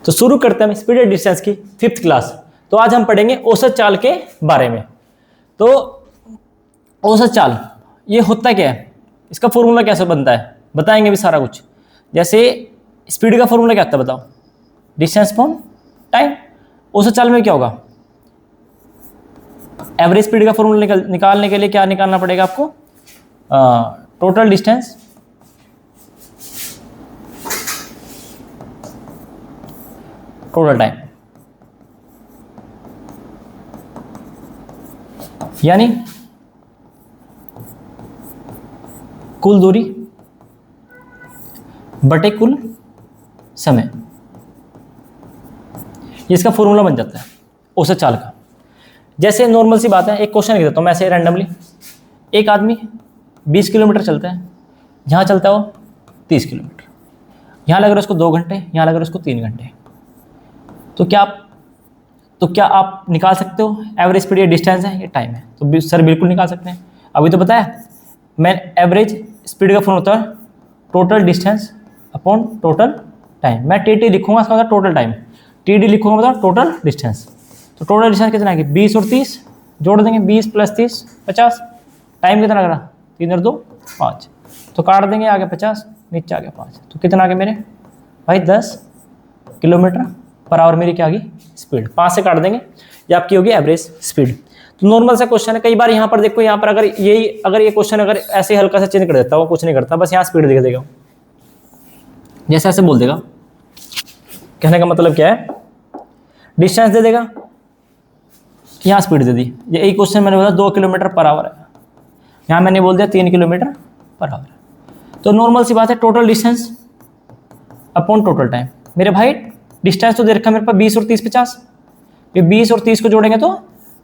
तो शुरू करते हैं स्पीड एंड डिस्टेंस की 5th क्लास। तो आज हम पढ़ेंगे औसत चाल के बारे में। तो औसत चाल ये होता क्या है, इसका फॉर्मूला कैसे बनता है, बताएंगे भी सारा कुछ। जैसे स्पीड का फॉर्मूला क्या होता है बताओ, डिस्टेंस अपॉन टाइम। औसत चाल में क्या होगा, एवरेज स्पीड का फॉर्मूला निकालने के लिए क्या निकालना पड़ेगा आपको, टोटल डिस्टेंस टोटल टाइम, यानी कुल दूरी बटे कुल समय, ये इसका फॉर्मूला बन जाता है औसत चाल का। जैसे नॉर्मल सी बात है, एक क्वेश्चन लिख देता हूं मैं ऐसे रैंडमली। एक आदमी 20 किलोमीटर चलता है, यहां चलता है वो 30 किलोमीटर, यहां लग रहा है उसको 2 घंटे, यहां लग रहा है उसको 3 घंटे। तो क्या आप निकाल सकते हो एवरेज स्पीड, ये डिस्टेंस है ये टाइम है? तो सर बिल्कुल निकाल सकते हैं। अभी तो पता है मैं एवरेज स्पीड का फॉर्मूला होता है total distance upon total time. मैं टी लिखूंगा, इसका मतलब टोटल टाइम, टी लिखूंगा मतलब टोटल डिस्टेंस। तो टोटल डिस्टेंस कितना है, 20 और 30 जोड़ देंगे, 20 + 30 50। टाइम कितना लग रहा, 3 और 2 5। तो काट देंगे, आगे 50 नीचे आ गया 5। तो कितना आ गया मेरे भाई, 10 किलोमीटर पर आवर मेरी क्या आ गई स्पीड। 5 से काट देंगे, ये आपकी होगी एवरेज स्पीड। तो नॉर्मल सा क्वेश्चन है। कई बार यहाँ पर देखो, यहाँ पर अगर ये क्वेश्चन अगर ऐसे हल्का सा चेंज कर देता, वो कुछ नहीं करता, बस यहाँ स्पीड दिखा देगा, जैसे ऐसे बोल देगा। कहने का मतलब क्या है, डिस्टेंस दे देगा, यहाँ स्पीड दे दी। ये एक क्वेश्चन मैंने बोला 2 किलोमीटर पर आवर है, यहाँ मैंने बोल दिया 3 किलोमीटर पर आवर। तो नॉर्मल सी बात है, total distance upon total time. मेरे भाई डिस्टेंस तो दे रखा है मेरे पास 20 और 30 50। ये 20 और 30 को जोड़ेंगे तो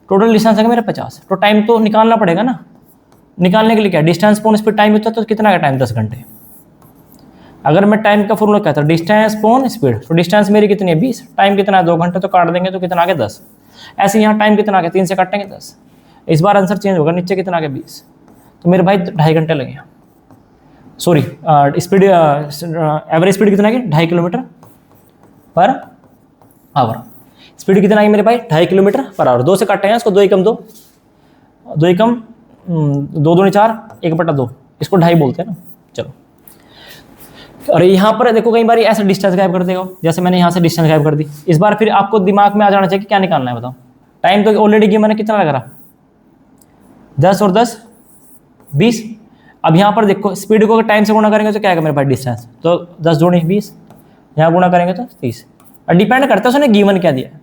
टोटल डिस्टेंस है मेरा 50। तो टाइम तो निकालना पड़ेगा ना। निकालने के लिए क्या, डिस्टेंस अपॉन स्पीड टाइम होता है, तो कितना का टाइम 10 घंटे। अगर मैं टाइम का फॉर्मूला कहता हूँ डिस्टेंस अपॉन स्पीड, तो डिस्टेंस मेरी कितनी है 20, टाइम कितना है 2 घंटे, तो काट देंगे तो कितना आ गया 10। ऐसे यहाँ टाइम कितना आ गया, 3 से काटेंगे 10। इस बार आंसर चेंज होगा, नीचे कितना आ गया 20। तो मेरे भाई 2.5 घंटे लगे। सॉरी, स्पीड एवरेज स्पीड कितना है 2.5 किलोमीटर पर आवर। स्पीड कितना आई मेरे भाई 2.5 किलोमीटर पर आवर। 2 से काटेंगे इसको, 2 एकम 2, 2 एकम 2 दूनी 4, 1/2, इसको 2.5 बोलते हैं ना। चलो, और यहाँ पर देखो कई बार ऐसा डिस्टेंस गायब कर देगा, जैसे मैंने यहाँ से डिस्टेंस गायब कर दी। इस बार फिर आपको दिमाग में आ जाना चाहिए कि क्या निकालना है बताओ। टाइम तो ऑलरेडी गिवन है, कितना लग रहा 10 और 10 20। अब यहाँ पर देखो स्पीड को अगर टाइम से गुणा करेंगे तो क्या आएगा मेरे पास डिस्टेंस, तो 10 दूनी 20, यहाँ गुणा करेंगे तो 30। और डिपेंड करता है उसने गिवन क्या दिया।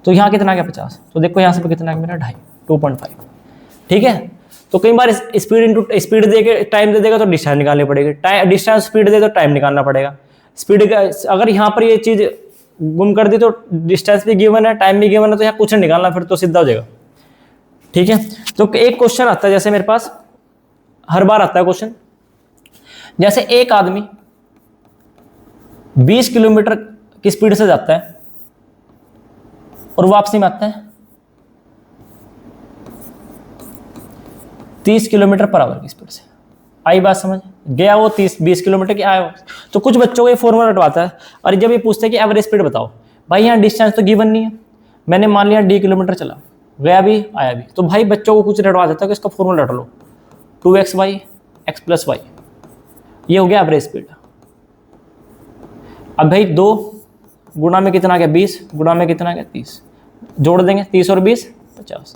तो यहाँ कितना आ गया 50। तो देखो यहाँ से कितना आ गया मेरा 2.5। ठीक है, तो कई बार स्पीड इंटू स्पीड दे के टाइम दे देगा तो डिस्टेंस निकालनी पड़ेगी, डिस्टेंस स्पीड दे तो टाइम निकालना पड़ेगा। स्पीड का अगर यहाँ पर ये चीज गुम कर दी तो डिस्टेंस भी गिवन है, टाइम भी गिवन है, तो यहाँ कुछ नहीं निकालना, फिर तो सीधा हो जाएगा। ठीक है, तो एक क्वेश्चन आता है, जैसे मेरे पास हर बार आता है क्वेश्चन, जैसे एक आदमी 20 किलोमीटर की स्पीड से जाता है और वापसी में आता है 30 किलोमीटर पर आवर की स्पीड से। आई बात समझ, गया वो 20 किलोमीटर की, आया वो। तो कुछ बच्चों को ये फॉर्मूला रटवाता है, और जब ये पूछते हैं कि एवरेज स्पीड बताओ, भाई यहाँ डिस्टेंस तो गिवन नहीं है, मैंने मान लिया 2 किलोमीटर चला, गया भी आया भी, तो भाई बच्चों को कुछ रटवा देता है कि इसका फॉर्मूला रट लो, 2xy x + y, ये हो गया एवरेज स्पीड। अब भाई 2 गुणा में कितना आ गया 20, गुणा में कितना आ गया 30, जोड़ देंगे 30 और 20 50।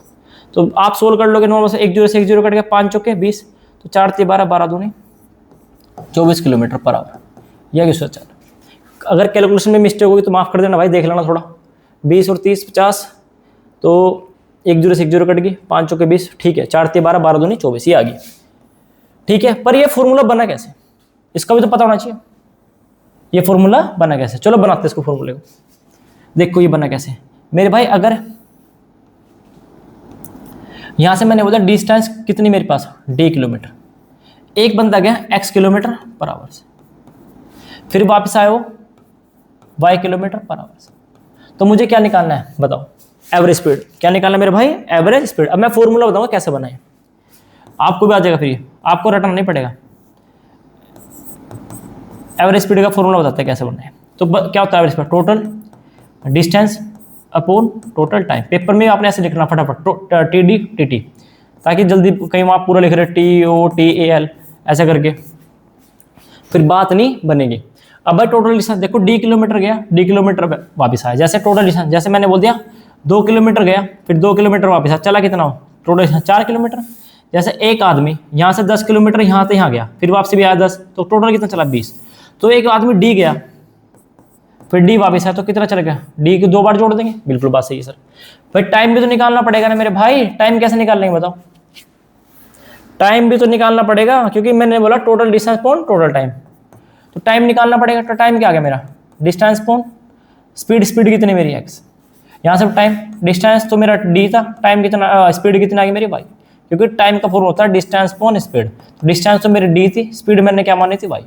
तो आप सोल्व कर लोगे नॉर्मल से, 1 0 से 1 0 कट गया, 5 चौके 20, तो 4 3 12, 12 दूनी 24 किलोमीटर पर आवर। यह क्यों सोचा, अगर कैलकुलेशन में मिस्टेक होगी तो माफ़ कर देना भाई, देख लेना थोड़ा। 20 और 30 50, तो 1 0 से 1 0 कट गई, 5 चौके 20, ठीक है, 4 3 12, 12 दूनी 24, ये आ गई। ठीक है, पर ये फॉर्मूला बना कैसे, इसका भी तो पता होना चाहिए। ये फॉर्मूला बना कैसे, चलो बनाते हैं इसको फॉर्मूले को। देखो ये बना कैसे मेरे भाई, अगर यहां से मैंने बोला डिस्टेंस कितनी मेरे पास d किलोमीटर, एक बंदा गया x किलोमीटर पर आवर से, फिर वापस आए वो y किलोमीटर पर आवर से। तो मुझे क्या निकालना है बताओ, एवरेज स्पीड। क्या निकालना है मेरे भाई, एवरेज स्पीड। अब मैं फॉर्मूला बताऊंगा कैसे बनाए, आपको भी आ जाएगा, फिर आपको रटना नहीं पड़ेगा। एवरेज स्पीड का फॉर्मूला बताते हैं कैसे बनाए। तो क्या होता है average speed? Total distance upon total time. Paper में आपने ऐसे लिखना फटाफट टी डी टी टी, ताकि जल्दी कहीं आप पूरा लिख रहे T O T A L ऐसा करके फिर बात नहीं बनेगी। अब भाई टोटल डिस्टेंस देखो, डी किलोमीटर गया, डी किलोमीटर वापस आया। जैसे टोटल डिस्टेंस, जैसे मैंने बोल दिया 2 किलोमीटर गया, फिर 2 किलोमीटर वापस आया, चला कितना हो? Total distance 4 kilometre. जैसे एक आदमी यहाँ से 10 किलोमीटर यहाँ से यहाँ गया, फिर वापसी भी आया 10, तो टोटल कितना चला? 20। तो एक आदमी डी गया, फिर डी वापस आया, तो कितना चला गया? डी की 2 बार जोड़ देंगे। बिल्कुल बात सही है सर। भाई टाइम भी तो निकालना पड़ेगा ना मेरे भाई। टाइम कैसे निकाल लेंगे बताओ? टाइम भी तो निकालना पड़ेगा, क्योंकि मैंने बोला total distance upon total time, तो टाइम निकालना पड़ेगा। तो टाइम क्या आ गया मेरा? Distance pawn speed. स्पीड कितनी मेरी? एक्स। यहाँ से टाइम, डिस्टेंस तो मेरा डी था, टाइम कितना, स्पीड कितना आ गई मेरी? वाई। क्योंकि टाइम का फॉर्मूला होता है डिस्टेंस पॉन स्पीड। तो डिस्टेंस तो मेरी डी थी, स्पीड मैंने क्या मानी थी? वाई।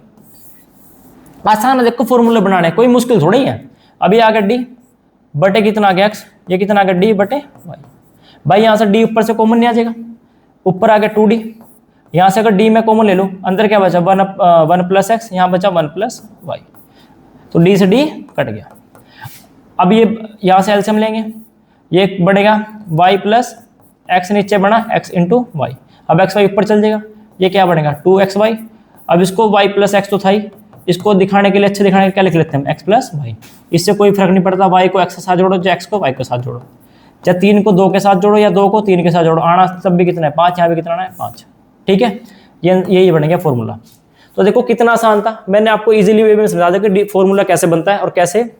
आसान है देखो फॉर्मूले बनाने, कोई मुश्किल थोड़ी है। अभी आ गया डी बटे कितना आ गया? एक्स। ये कितना आ गया? डी बटे वाई। भाई यहाँ से डी ऊपर से कॉमन नहीं आ जाएगा, ऊपर आ गया 2d। यहाँ से अगर डी में कॉमन ले लो, अंदर क्या बचा? 1 प्लस एक्स, यहाँ बचा 1 प्लस वाई। तो डी से डी कट गया। अब ये यहाँ से एलसीएम लेंगे, ये बढ़ेगा वाई प्लस एक्स, नीचे बना एक्स इंटू वाई। अब एक्स वाई ऊपर चल जाएगा, ये क्या बढ़ेगा? 2xy। अब इसको वाई प्लस एक्स तो था ही, इसको दिखाने के लिए, अच्छे दिखाने के लिए क्या लिख लेते हैं? X plus Y. इससे कोई फर्क नहीं पड़ता, वाई को एक्स के साथ जोड़ो, या एक्स को वाई के साथ जोड़ो, या 3 को 2 के साथ जोड़ो, या 2 को 3 के साथ जोड़ो, आना तब भी कितना है? 5। यहाँ भी कितना आना है? 5। ठीक है, यही बन गया फॉर्मूला। तो देखो कितना आसान था, मैंने आपको इजीली वे में समझा दिया कि फॉर्मूला कैसे बनता है और कैसे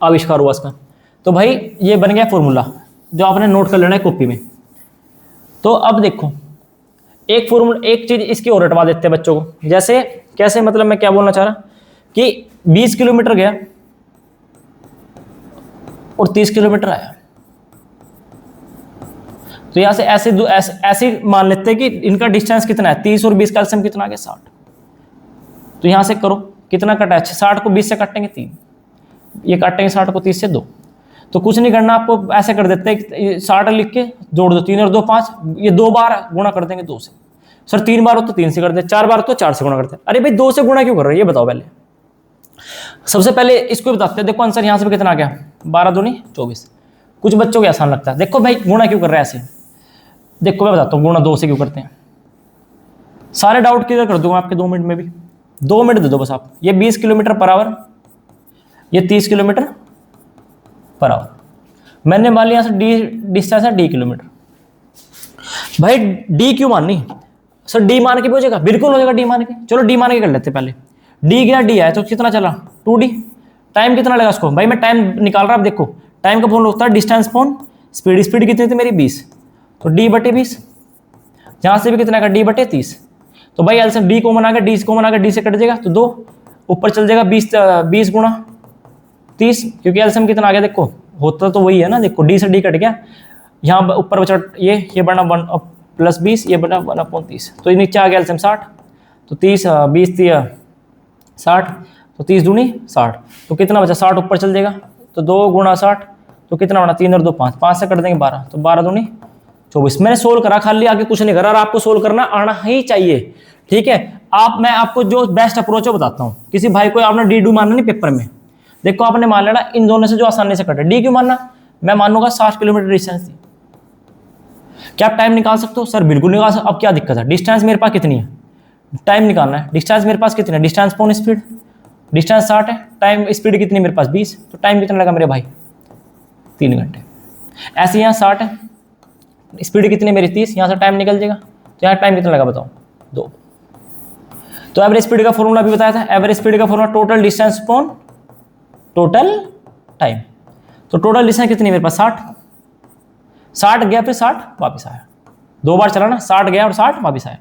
आविष्कार हुआ इसका। तो भाई ये बन गया फॉर्मूला, जो आपने नोट कर लेना है कॉपी में। तो अब देखो एक फॉर्मूला, एक चीज इसकी और हटवा देते हैं बच्चों को। जैसे कैसे, मतलब मैं क्या बोलना चाह रहा कि 20 किलोमीटर गया और 30 किलोमीटर आया, तो यहां से ऐसे मान लेते हैं कि इनका डिस्टेंस कितना है? 30 और 20 का एलसीएम कितना आ गया? 60। तो यहां से करो कितना कटा है? 60 को 20 से काटेंगे 3, ये काटेंगे 60 को 30 से 2। तो कुछ नहीं करना आपको, ऐसे कर देते हैं 60 लिख के जोड़ दो, 3 और 2 5, ये 2 बार गुणा कर देंगे 2 से। सर 3 बार हो तो 3 से कर दे, 4 बार तो 4 से गुणा करते हैं। अरे भाई 2 से गुणा क्यों कर रहे हो ये बताओ पहले। सबसे पहले इसको बताते हैं। देखो आंसर यहां से भी कितना आ गया? 12 दूनी 24। कुछ बच्चों को आसान लगता है, देखो भाई गुणा क्यों कर रहे हैं ऐसे। देखो मैं बताता हूँ गुणा 2 से क्यों करते हैं। सारे डाउट क्लियर कर दूंगा आपके 2 मिनट में भी, 2 मिनट दे दो बस आप। ये 20 किलोमीटर पर आवर, ये 30 किलोमीटर पर आवर। मैंने मान लिया डी डिस्टेंस है डी किलोमीटर। भाई डी क्यों माननी? सर डी मान के भी हो जाएगा, बिल्कुल हो जाएगा डी मान के। चलो डी मान के कर लेते पहले। डी गया, डी आया, तो कितना चला? 2d। टाइम कितना लगा उसको? भाई मैं टाइम निकाल रहा हूं, देखो टाइम का फॉर्मूला होता है डिस्टेंस अपॉन स्पीड। स्पीड कितनी थी मेरी? 20, तो डी बटे 20। यहां से भी कितना का? डी बटे 30। तो भाई एलसीएम डी कॉमन आ गया, डी कॉमन आ गया, डी से कट जाएगा तो 2 ऊपर चल जाएगा 20 गुणा 30, क्योंकि एलसीएम कितना आ गया? देखो होता तो वही है ना, देखो डी से डी कट गया, यहाँ ऊपर बचा ये बना 1 प्लस 20, ये बना 1/30। तो नीचे आ गया एलसीएम 60, तो 30 20 60, तो 30 दूनी 60, तो कितना बचा? 60 ऊपर चल जाएगा, तो 2 गुणा 60, तो कितना बना? 3 और 2 5, 5 से कर देंगे 12, तो 12 दूनी 24। मैंने सोल्व करा, खाली आगे कुछ नहीं करा, और आपको सोल्व करना आना ही चाहिए। ठीक है, मैं आपको जो बेस्ट अप्रोच है बताता हूँ। किसी भाई को आपने डी डू मानना नहीं पेपर में। देखो आपने मान लेना इन दोनों से जो आसानी से कटे। डी क्यों मानना? मैं मानूंगा 60 किलोमीटर डिस्टेंस थी। क्या आप टाइम निकाल सकते हो? सर बिल्कुल निकाल सकते। अब क्या दिक्कत है? डिस्टेंस मेरे पास कितनी है? टाइम निकालना है। डिस्टेंस मेरे पास कितनी है? Distance upon speed. डिस्टेंस 60 है, टाइम स्पीड कितनी मेरे पास? 20, तो टाइम कितना लगा मेरे भाई? 3 घंटे। ऐसे यहाँ 60 है, स्पीड कितनी मेरी? 30, यहाँ से टाइम निकल जाएगा, तो यहाँ टाइम कितना लगा बताओ? 2। तो एवरेज स्पीड का फॉर्मूला भी बताया था। एवरेज स्पीड का formula total distance upon total time. तो टोटल डिस्टेंस कितनी मेरे पास? 60 गया, फिर 60 वापस आया, 2 बार चला ना, 60 गया और 60 वापस आया।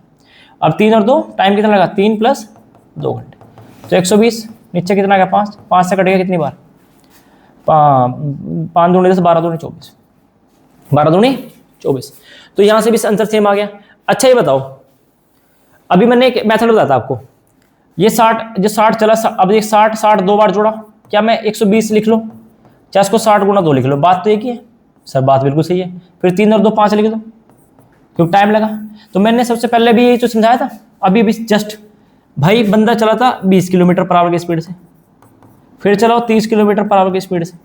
अब 3 और 2 टाइम कितना लगा? 3 प्लस 2 घंटे, तो 120। नीचे कितना आ गया? 5, 5 से कटेगा कितनी बार? 5 दूनी 10, 12 दूनी 24, 12 दूनी 24। तो यहां से भी आंसर सेम आ गया। अच्छा ये बताओ, अभी मैंने एक मेथड बताया था आपको, ये 60 चला, अब ये 60 2 बार जोड़ा, क्या मैं 120 लिख लो, चाहे इसको 60 गुणा 2 लिख लो, बात तो एक ही है। सर बात बिल्कुल सही है। फिर 3 और 2 5 लिख दो, क्योंकि टाइम लगा। तो मैंने सबसे पहले भी यही तो समझाया था, अभी जस्ट भाई बंदा चला था 20 किलोमीटर पर आवर की स्पीड से, फिर चलाओ 30 किलोमीटर पर आवर की स्पीड से,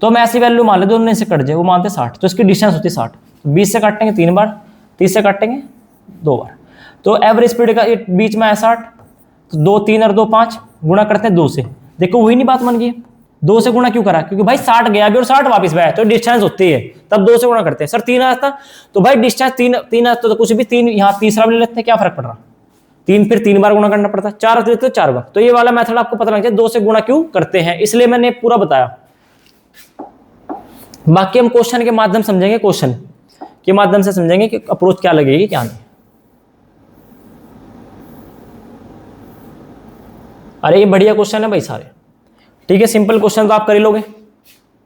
तो हम ऐसी वैल्यू मान ले दोनों से कट जाए, वो मानते 60, तो इसकी डिस्टेंस होती है 60, तो 20 से काटेंगे 3 बार, 30 से काटेंगे 2 बार, तो एवरेज स्पीड का ये बीच में है 60, तो 2 3 और 2 5 गुणा करते हैं 2 से, देखो वही नहीं बात बन गई, 2 से गुणा क्यों करा, क्योंकि भाई 60 गया भी और 60 वापस में आया, तो डिस्टेंस होती है, तब 2 से गुणा करते हैं। सर 3 आया था, तो भाई डिस्टेंस 3 आया तो कुछ भी 3 यहाँ तीसरा भी ले लेते हैं, क्या फर्क पड़ रहा, 3 फिर 3 बार गुणा करना पड़ता है, 4 लेते तो 4 बार, तो ये वाला मेथड आपको पता लग जाए 2 से गुणा क्यों करते हैं, इसलिए मैंने पूरा बताया। बाकी हम क्वेश्चन के माध्यम समझेंगे, क्वेश्चन के माध्यम से समझेंगे कि अप्रोच क्या लगेगी क्या नहीं। अरे ये बढ़िया क्वेश्चन है भाई सारे, ठीक है, सिंपल क्वेश्चन तो आप कर ही लोगे,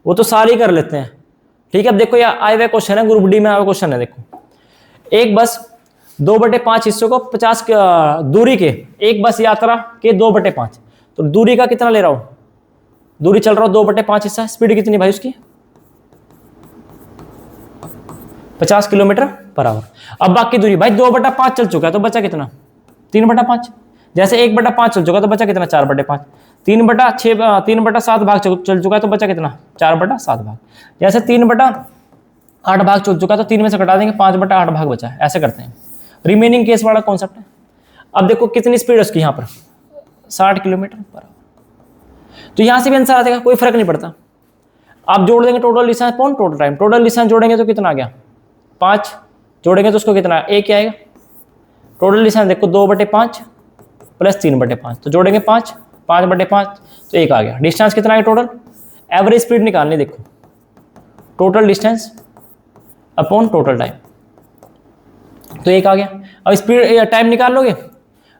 वो तो सारे ही कर लेते हैं, ठीक है। अब देखो यार आए हुए क्वेश्चन है, ग्रुप डी में आया हुआ क्वेश्चन है, देखो एक बस 2/5 हिस्सों को 50 दूरी के, एक बस यात्रा के 2/5, तो दूरी का कितना ले रहा हूं, दूरी चल रहा हूं 2/5 हिस्सा, स्पीड कितनी भाई उसकी 50 किलोमीटर पर आवर। अब बाकी दूरी भाई 2/5 चल चुका है तो बचा कितना 3/5, जैसे 1/5 चल चुका तो बचा कितना 4/5, 3/7 भाग चल चुका है तो बचा कितना 4/7 भाग, जैसे 3/8 भाग चल चुका तो 3 में से कटा देंगे, 5/8 भाग बचा है, ऐसे करते हैं। रिमेनिंग केस वाला कॉन्सेप्ट है। अब देखो कितनी स्पीड है उसकी यहाँ पर 60 किलोमीटर पर आवर, तो यहां से भी आंसर आ जाएगा, कोई फर्क नहीं पड़ता। आप जोड़ देंगे total distance upon total time, total distance जोड़ेंगे तो कितना आ गया 5, जोड़ेंगे तो उसको कितना 1 आएगा, टोटल डिस्टेंस देखो 2/5 प्लस 3/5, तो जोड़ेंगे 5, 5/5 तो 1 आ गया, डिस्टेंस कितना है टोटल, एवरेज स्पीड निकालनी, देखो total distance upon total time, तो 1 आ गया। अब स्पीड टाइम निकाल लोगे,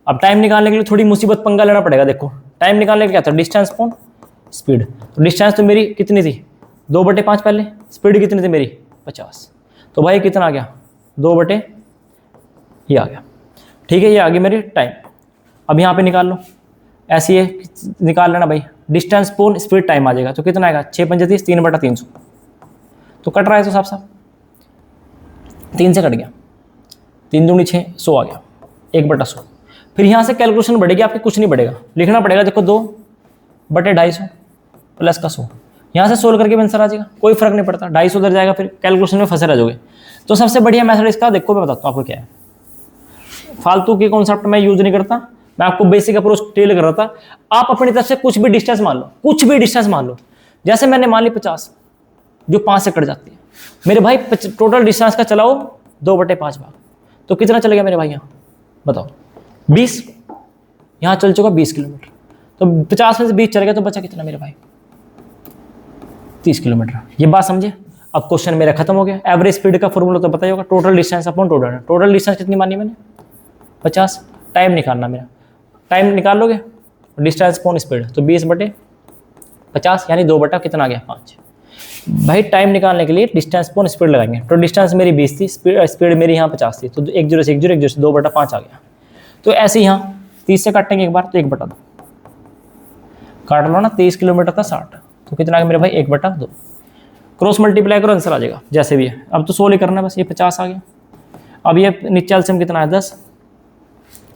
अब टाइम निकालने के लिए थोड़ी मुसीबत पंगा लेना पड़ेगा, देखो टाइम निकालने के क्या था डिस्टेंस अपॉन स्पीड, तो डिस्टेंस तो मेरी कितनी थी 2/5 पहले, स्पीड कितनी थी मेरी 50, तो भाई कितना आ गया 2/, ये आ गया, ठीक है, ये आ गई मेरी टाइम। अब यहाँ पे निकाल लो, ऐसे ये निकाल लेना भाई, डिस्टेंस पोन स्पीड टाइम आ जाएगा, तो कितना आएगा 6 पंजे 30, 3/300, तो कट रहा है तो साफ साफ 3 से कट गया, 3 दूनी 6, 100 आ गया, 1/100। फिर यहाँ से कैलकुलेशन बढ़ेगी आपकी, कुछ नहीं बढ़ेगा, लिखना पड़ेगा, देखो 2/250 प्लस का 100, यहाँ से सोल्व करके आंसर आ जाएगा, कोई फर्क नहीं पड़ता, 250 उधर जाएगा, फिर कैलकुलेशन में फंसे रह जाओगे। तो सबसे बढ़िया मेथड इसका देखो मैं बताता हूँ आपको क्या है, फालतू के कॉन्सेप्ट मैं यूज नहीं करता, मैं आपको बेसिक अप्रोच टेल कर रहा था। आप अपनी तरफ से कुछ भी डिस्टेंस मान लो, कुछ भी डिस्टेंस मान लो, जैसे मैंने मान ली 50 जो 5 से कट जाती है, मेरे भाई टोटल डिस्टेंस का चलाओ 2/5 भाग, तो कितना चल गया मेरे भाई यहाँ बताओ 20, यहाँ चल चुका 20 किलोमीटर, तो 50 में से 20 चल गया तो बचा कितना मेरे भाई 30 किलोमीटर। ये बात समझे। अब क्वेश्चन मेरा खत्म हो गया। एवरेज स्पीड का फॉर्मूला तो पता ही होगा, total distance upon total distance कितनी मानी मैंने 50, टाइम निकालना मेरा, टाइम निकाल लोगे डिस्टेंस अपॉन स्पीड, तो 20/50 यानी 2 कितना आ गया 5। भाई टाइम निकालने के लिए डिस्टेंस अपॉन स्पीड लगाएंगे, तो डिस्टेंस मेरी 20 थी, स्पीड मेरी यहाँ 50 थी, तो 1 से 2/5 आ गया। तो ऐसे ही यहाँ 30 से काटेंगे एक बार तो 1/2 काट लो ना, 23 किलोमीटर था 60, तो कितना आ गया मेरे भाई 1/2, क्रॉस मल्टीप्लाई करो आंसर आ जाएगा जैसे भी है। अब तो 100 ही करना है बस, ये 50 आ गया। अब ये नीचे एलसीएम कितना है 10,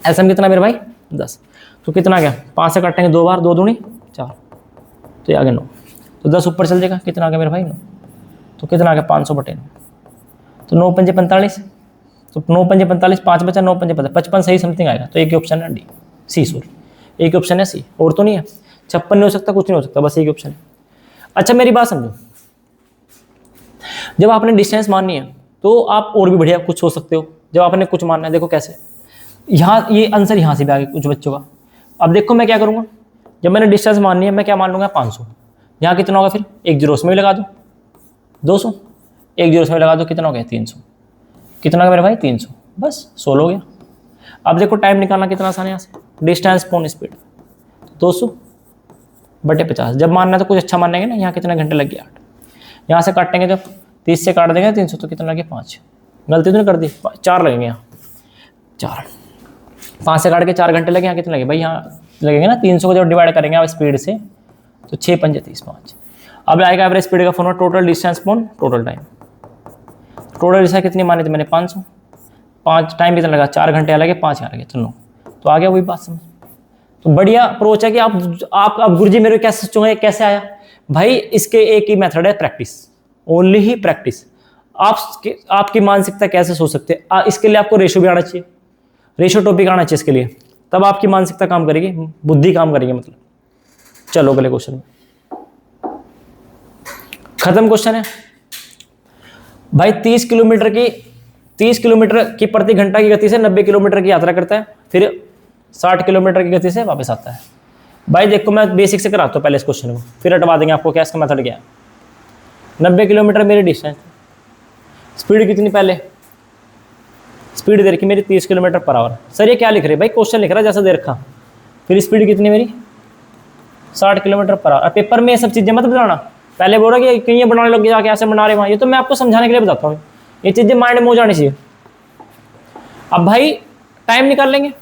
एलसीएम कितना मेरे भाई 10, तो कितना आ गया 5 से काटेंगे 2 बार, 2 दूनी 4, तो ये आ गया 9, तो 10 ऊपर चल जाएगा, कितना आ गया मेरे भाई 9, तो कितना आ गया 500/9, तो 9 पंजे 45, तो 9 पंजे 45, 5 बचा 9 पंजे 55 सही समथिंग आएगा। तो एक ही ऑप्शन है डी, सी सॉरी, एक ही ऑप्शन है सी, और तो नहीं है 56 नहीं हो सकता, कुछ नहीं हो सकता, बस एक ही ऑप्शन है। अच्छा मेरी बात समझो, जब आपने डिस्टेंस माननी है तो आप और भी बढ़िया कुछ सोच सकते हो। जब आपने कुछ मानना है, देखो कैसे, यहाँ ये आंसर यहाँ से भी आ गया कुछ बच्चों का। अब देखो मैं क्या करूँगा, जब मैंने डिस्टेंस माननी है मैं क्या मान लूँगा 500, यहाँ कितना होगा फिर 1 0 उसमें भी लगा दो 200, 1 0 उसमें लगा दो, कितना हो गया 300, कितना होगा मेरे भाई 300, बस 16 हो गया। अब देखो टाइम निकालना कितना आसान है, यहाँ से डिस्टेंस अपॉन स्पीड 200/50, जब मानना है तो कुछ अच्छा मानेंगे ना, यहाँ कितने घंटे लग गया 8, यहाँ से काटेंगे जब 30 से काट देंगे 300, तो कितना लगे 5, गलती तो नहीं कर दी, 4 लगेंगे यहाँ, 4 5 से काट के 4 घंटे लगे, यहाँ कितने लगे भाई, यहाँ लगेंगे ना 300 को जब डिवाइड करेंगे आप स्पीड से, तो 6 पंजे 30 5। अब आएगा एवरेज स्पीड का formula, total distance upon total time, total distance कितनी मानी थी मैंने 500, 5 टाइम कितना लगा 4 घंटे अलग है, 5 यहाँ लगे, चलो तो आ गया वही बात समझ। तो बढ़िया अप्रोच है कि आप अब गुरुजी मेरे को कैसे सोचोगे, कैसे आया भाई, इसके एक ही मेथड है, प्रैक्टिस, ओनली ही प्रैक्टिस। आपकी मानसिकता कैसे सोच सकते हैं, इसके लिए आपको रेशो भी आना चाहिए, रेशो टॉपिक आना चाहिए इसके लिए, तब आपकी मानसिकता काम करेगी, बुद्धि काम करेगी मतलब। चलो अगले क्वेश्चन में, खत्म क्वेश्चन है भाई। 30 किलोमीटर की प्रति घंटा की गति से 90 किलोमीटर की यात्रा करता है, फिर 60 किलोमीटर की गति से वापस आता है। भाई देखो मैं बेसिक से कराता हूँ पहले इस क्वेश्चन को, फिर हटवा देंगे आपको क्या इसका मेथड क्या है। 90 किलोमीटर मेरी डिस्टेंस, स्पीड कितनी, पहले स्पीड दे रखी मेरी 30 किलोमीटर पर आवर। सर ये क्या लिख रहे भाई, क्वेश्चन लिख रहा है जैसा दे रखा, फिर स्पीड कितनी मेरी 60 किलोमीटर पर आवर। पेपर में ये सब चीज़ें मत बताना, पहले बोल रहा कि कहीं ये बनाने लग गया, कैसे बना रहे वहाँ, ये तो मैं आपको समझाने के लिए बताता हूँ, ये चीज़ें माइंड में हो जानी चाहिए। अब भाई टाइम निकाल लेंगे,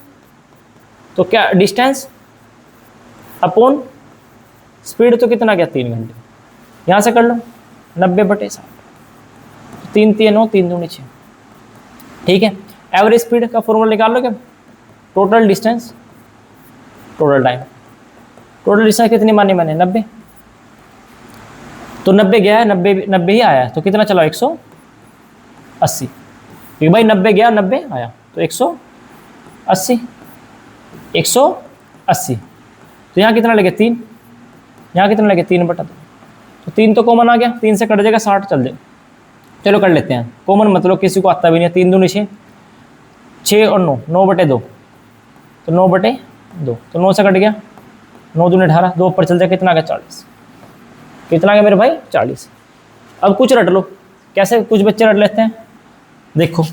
तो क्या डिस्टेंस अपॉन स्पीड, तो कितना गया 3 घंटे, यहाँ से कर लो 90/60, 3 3 9 3 दूनी 6, ठीक है। एवरेज स्पीड का फॉर्मूला निकाल लो क्या, total distance total time, total distance कितनी मानी मैंने 90, तो 90 गया है, 90 ही आया है, तो कितना चला 180, क्योंकि भाई 90 गया 90 आया, तो 180, 180, तो यहाँ कितना लगे 3, यहाँ कितना लगे 3/2, तो 3 तो कॉमन आ गया, 3 से कट जाएगा 60 चल जाए। चलो कर लेते हैं कॉमन, मतलब किसी को आता भी नहीं है, 3 दूनी 6, 6 और 9, 9/2, तो 9/2, तो 9 से कट गया, 9 दूनी 18, 2 ऊपर चल जाए, कितना आ गया 40, कितना आ गया मेरे भाई 40। अब कुछ रट लो, कैसे कुछ बच्चे रट लेते हैं, देखो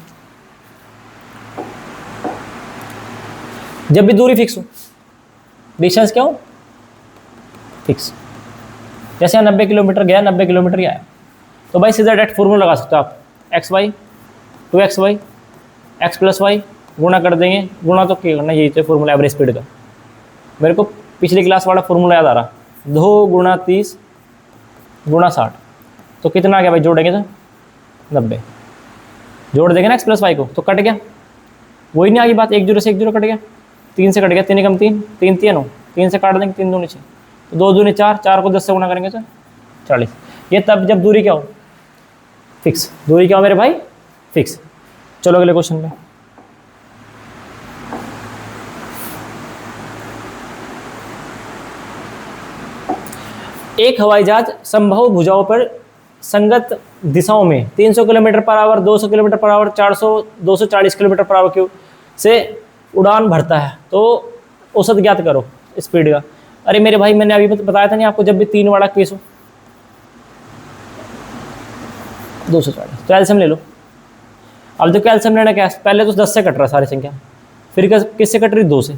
जब भी दूरी फिक्स हो, डिस्टेंस क्या हो फिक्स, जैसे यहाँ 90 किलोमीटर गया, 90 किलोमीटर ही आया, तो भाई सीधा डायरेक्ट फॉर्मूला लगा सकते हो आप, XY 2XY x + y गुणा कर देंगे, गुणा तो क्या करना, यही तो फॉर्मूला एवरेज स्पीड का। मेरे को पिछली क्लास वाला फॉर्मूला याद आ रहा, 2 × 30 × 60, तो कितना आ गया भाई, जोड़ेंगे तो 90, जोड़ देंगे ना x + y को, तो कट गया, वही नहीं आगे बात, 1 0 से 1 0 कट गया, 3 से कट गया, 3 × 3 3 3 9, 3 से काट देंगे, 3 दूनी 6, तो 2 दूनी 4, 4 को 10 से गुणा करेंगे तो 40। ये तब जब दूरी क्या हो फिक्स, दूरी क्या हो मेरे भाई फिक्स। चलो अगले क्वेश्चन में, एक हवाई जहाज संभव भुजाओं पर संगत दिशाओं में 300 किलोमीटर/आवर, 200 किलोमीटर/आवर, 400, 240 किलोमीटर/आवर की से उड़ान भरता है, तो औसत ज्ञात करो स्पीड का। अरे मेरे भाई मैंने अभी बताया था नहीं आपको, जब भी 3 वाला केस हो 240, तो एलसीएम ले लो। अब देखो एलसीएम लेना क्या है, पहले तो 10 से कट रहा सारी संख्या, फिर किससे कट रही 2 से,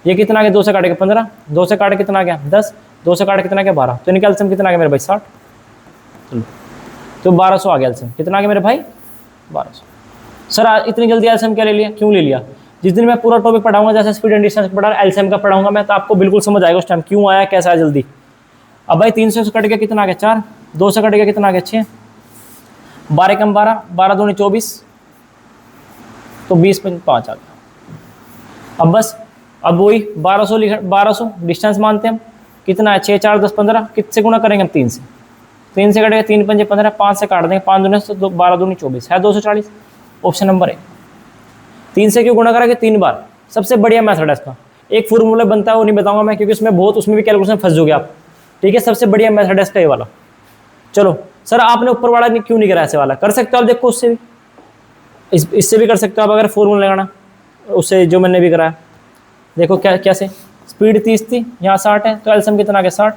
ये कितना आ गया 2 से काट के 15, 2 से काट कितना आ गया 10, 2 से काट कितना आ गया 12, तो इनका एलसीएम कितना आ गया मेरे भाई 60, तो 1200 आ गया एलसीएम, कितना आ गया मेरे भाई 1200। सर इतनी जल्दी एलसीएम क्या ले लिया, क्यों ले लिया, जिस दिन मैं पूरा टॉपिक पढ़ाऊंगा, जैसे स्पीड एंड डिस्टेंस पढ़ा एलसीएम का पढ़ाऊंगा मैं, तो आपको बिल्कुल समझ आएगा उस टाइम क्यों आया, कैसा है जल्दी। अब भाई 300 से कट गया कितना आ गया 4, 2 से कट गया कितना आ गया 6, 12 कम 12, 12 दूनी 24, तो 20 5 आ गया। अब बस अब वही 1200 डिस्टेंस मानते हैं हम, कितना है 6 4 10 15, किससे गुणा करेंगे हम 3 से, 3 से कटेगा 3 5 15, 5 से काट देंगे, 5 दूनी 12 दूनी 24 है 240, ऑप्शन नंबर 1। 3 से क्यों गुणा करा कि 3 बार, सबसे बढ़िया मेथड है इसका, एक फॉर्मूला बनता है वो नहीं बताऊंगा मैं, क्योंकि उसमें भी कैलकुलेशन फंस जाओगे आप, ठीक है। सबसे बढ़िया मेथड है इसका ये वाला। चलो सर आपने ऊपर वाला क्यों नहीं करा, ऐसे वाला कर सकते हो आप, देखो उससे भी इससे भी कर सकते हो आप, अगर फॉर्मूला लगाना उससे जो मैंने भी कराया। देखो क्या कैसे, स्पीड 30 थी, यहाँ 60 है, तो एलसीएम कितना आ गया 60,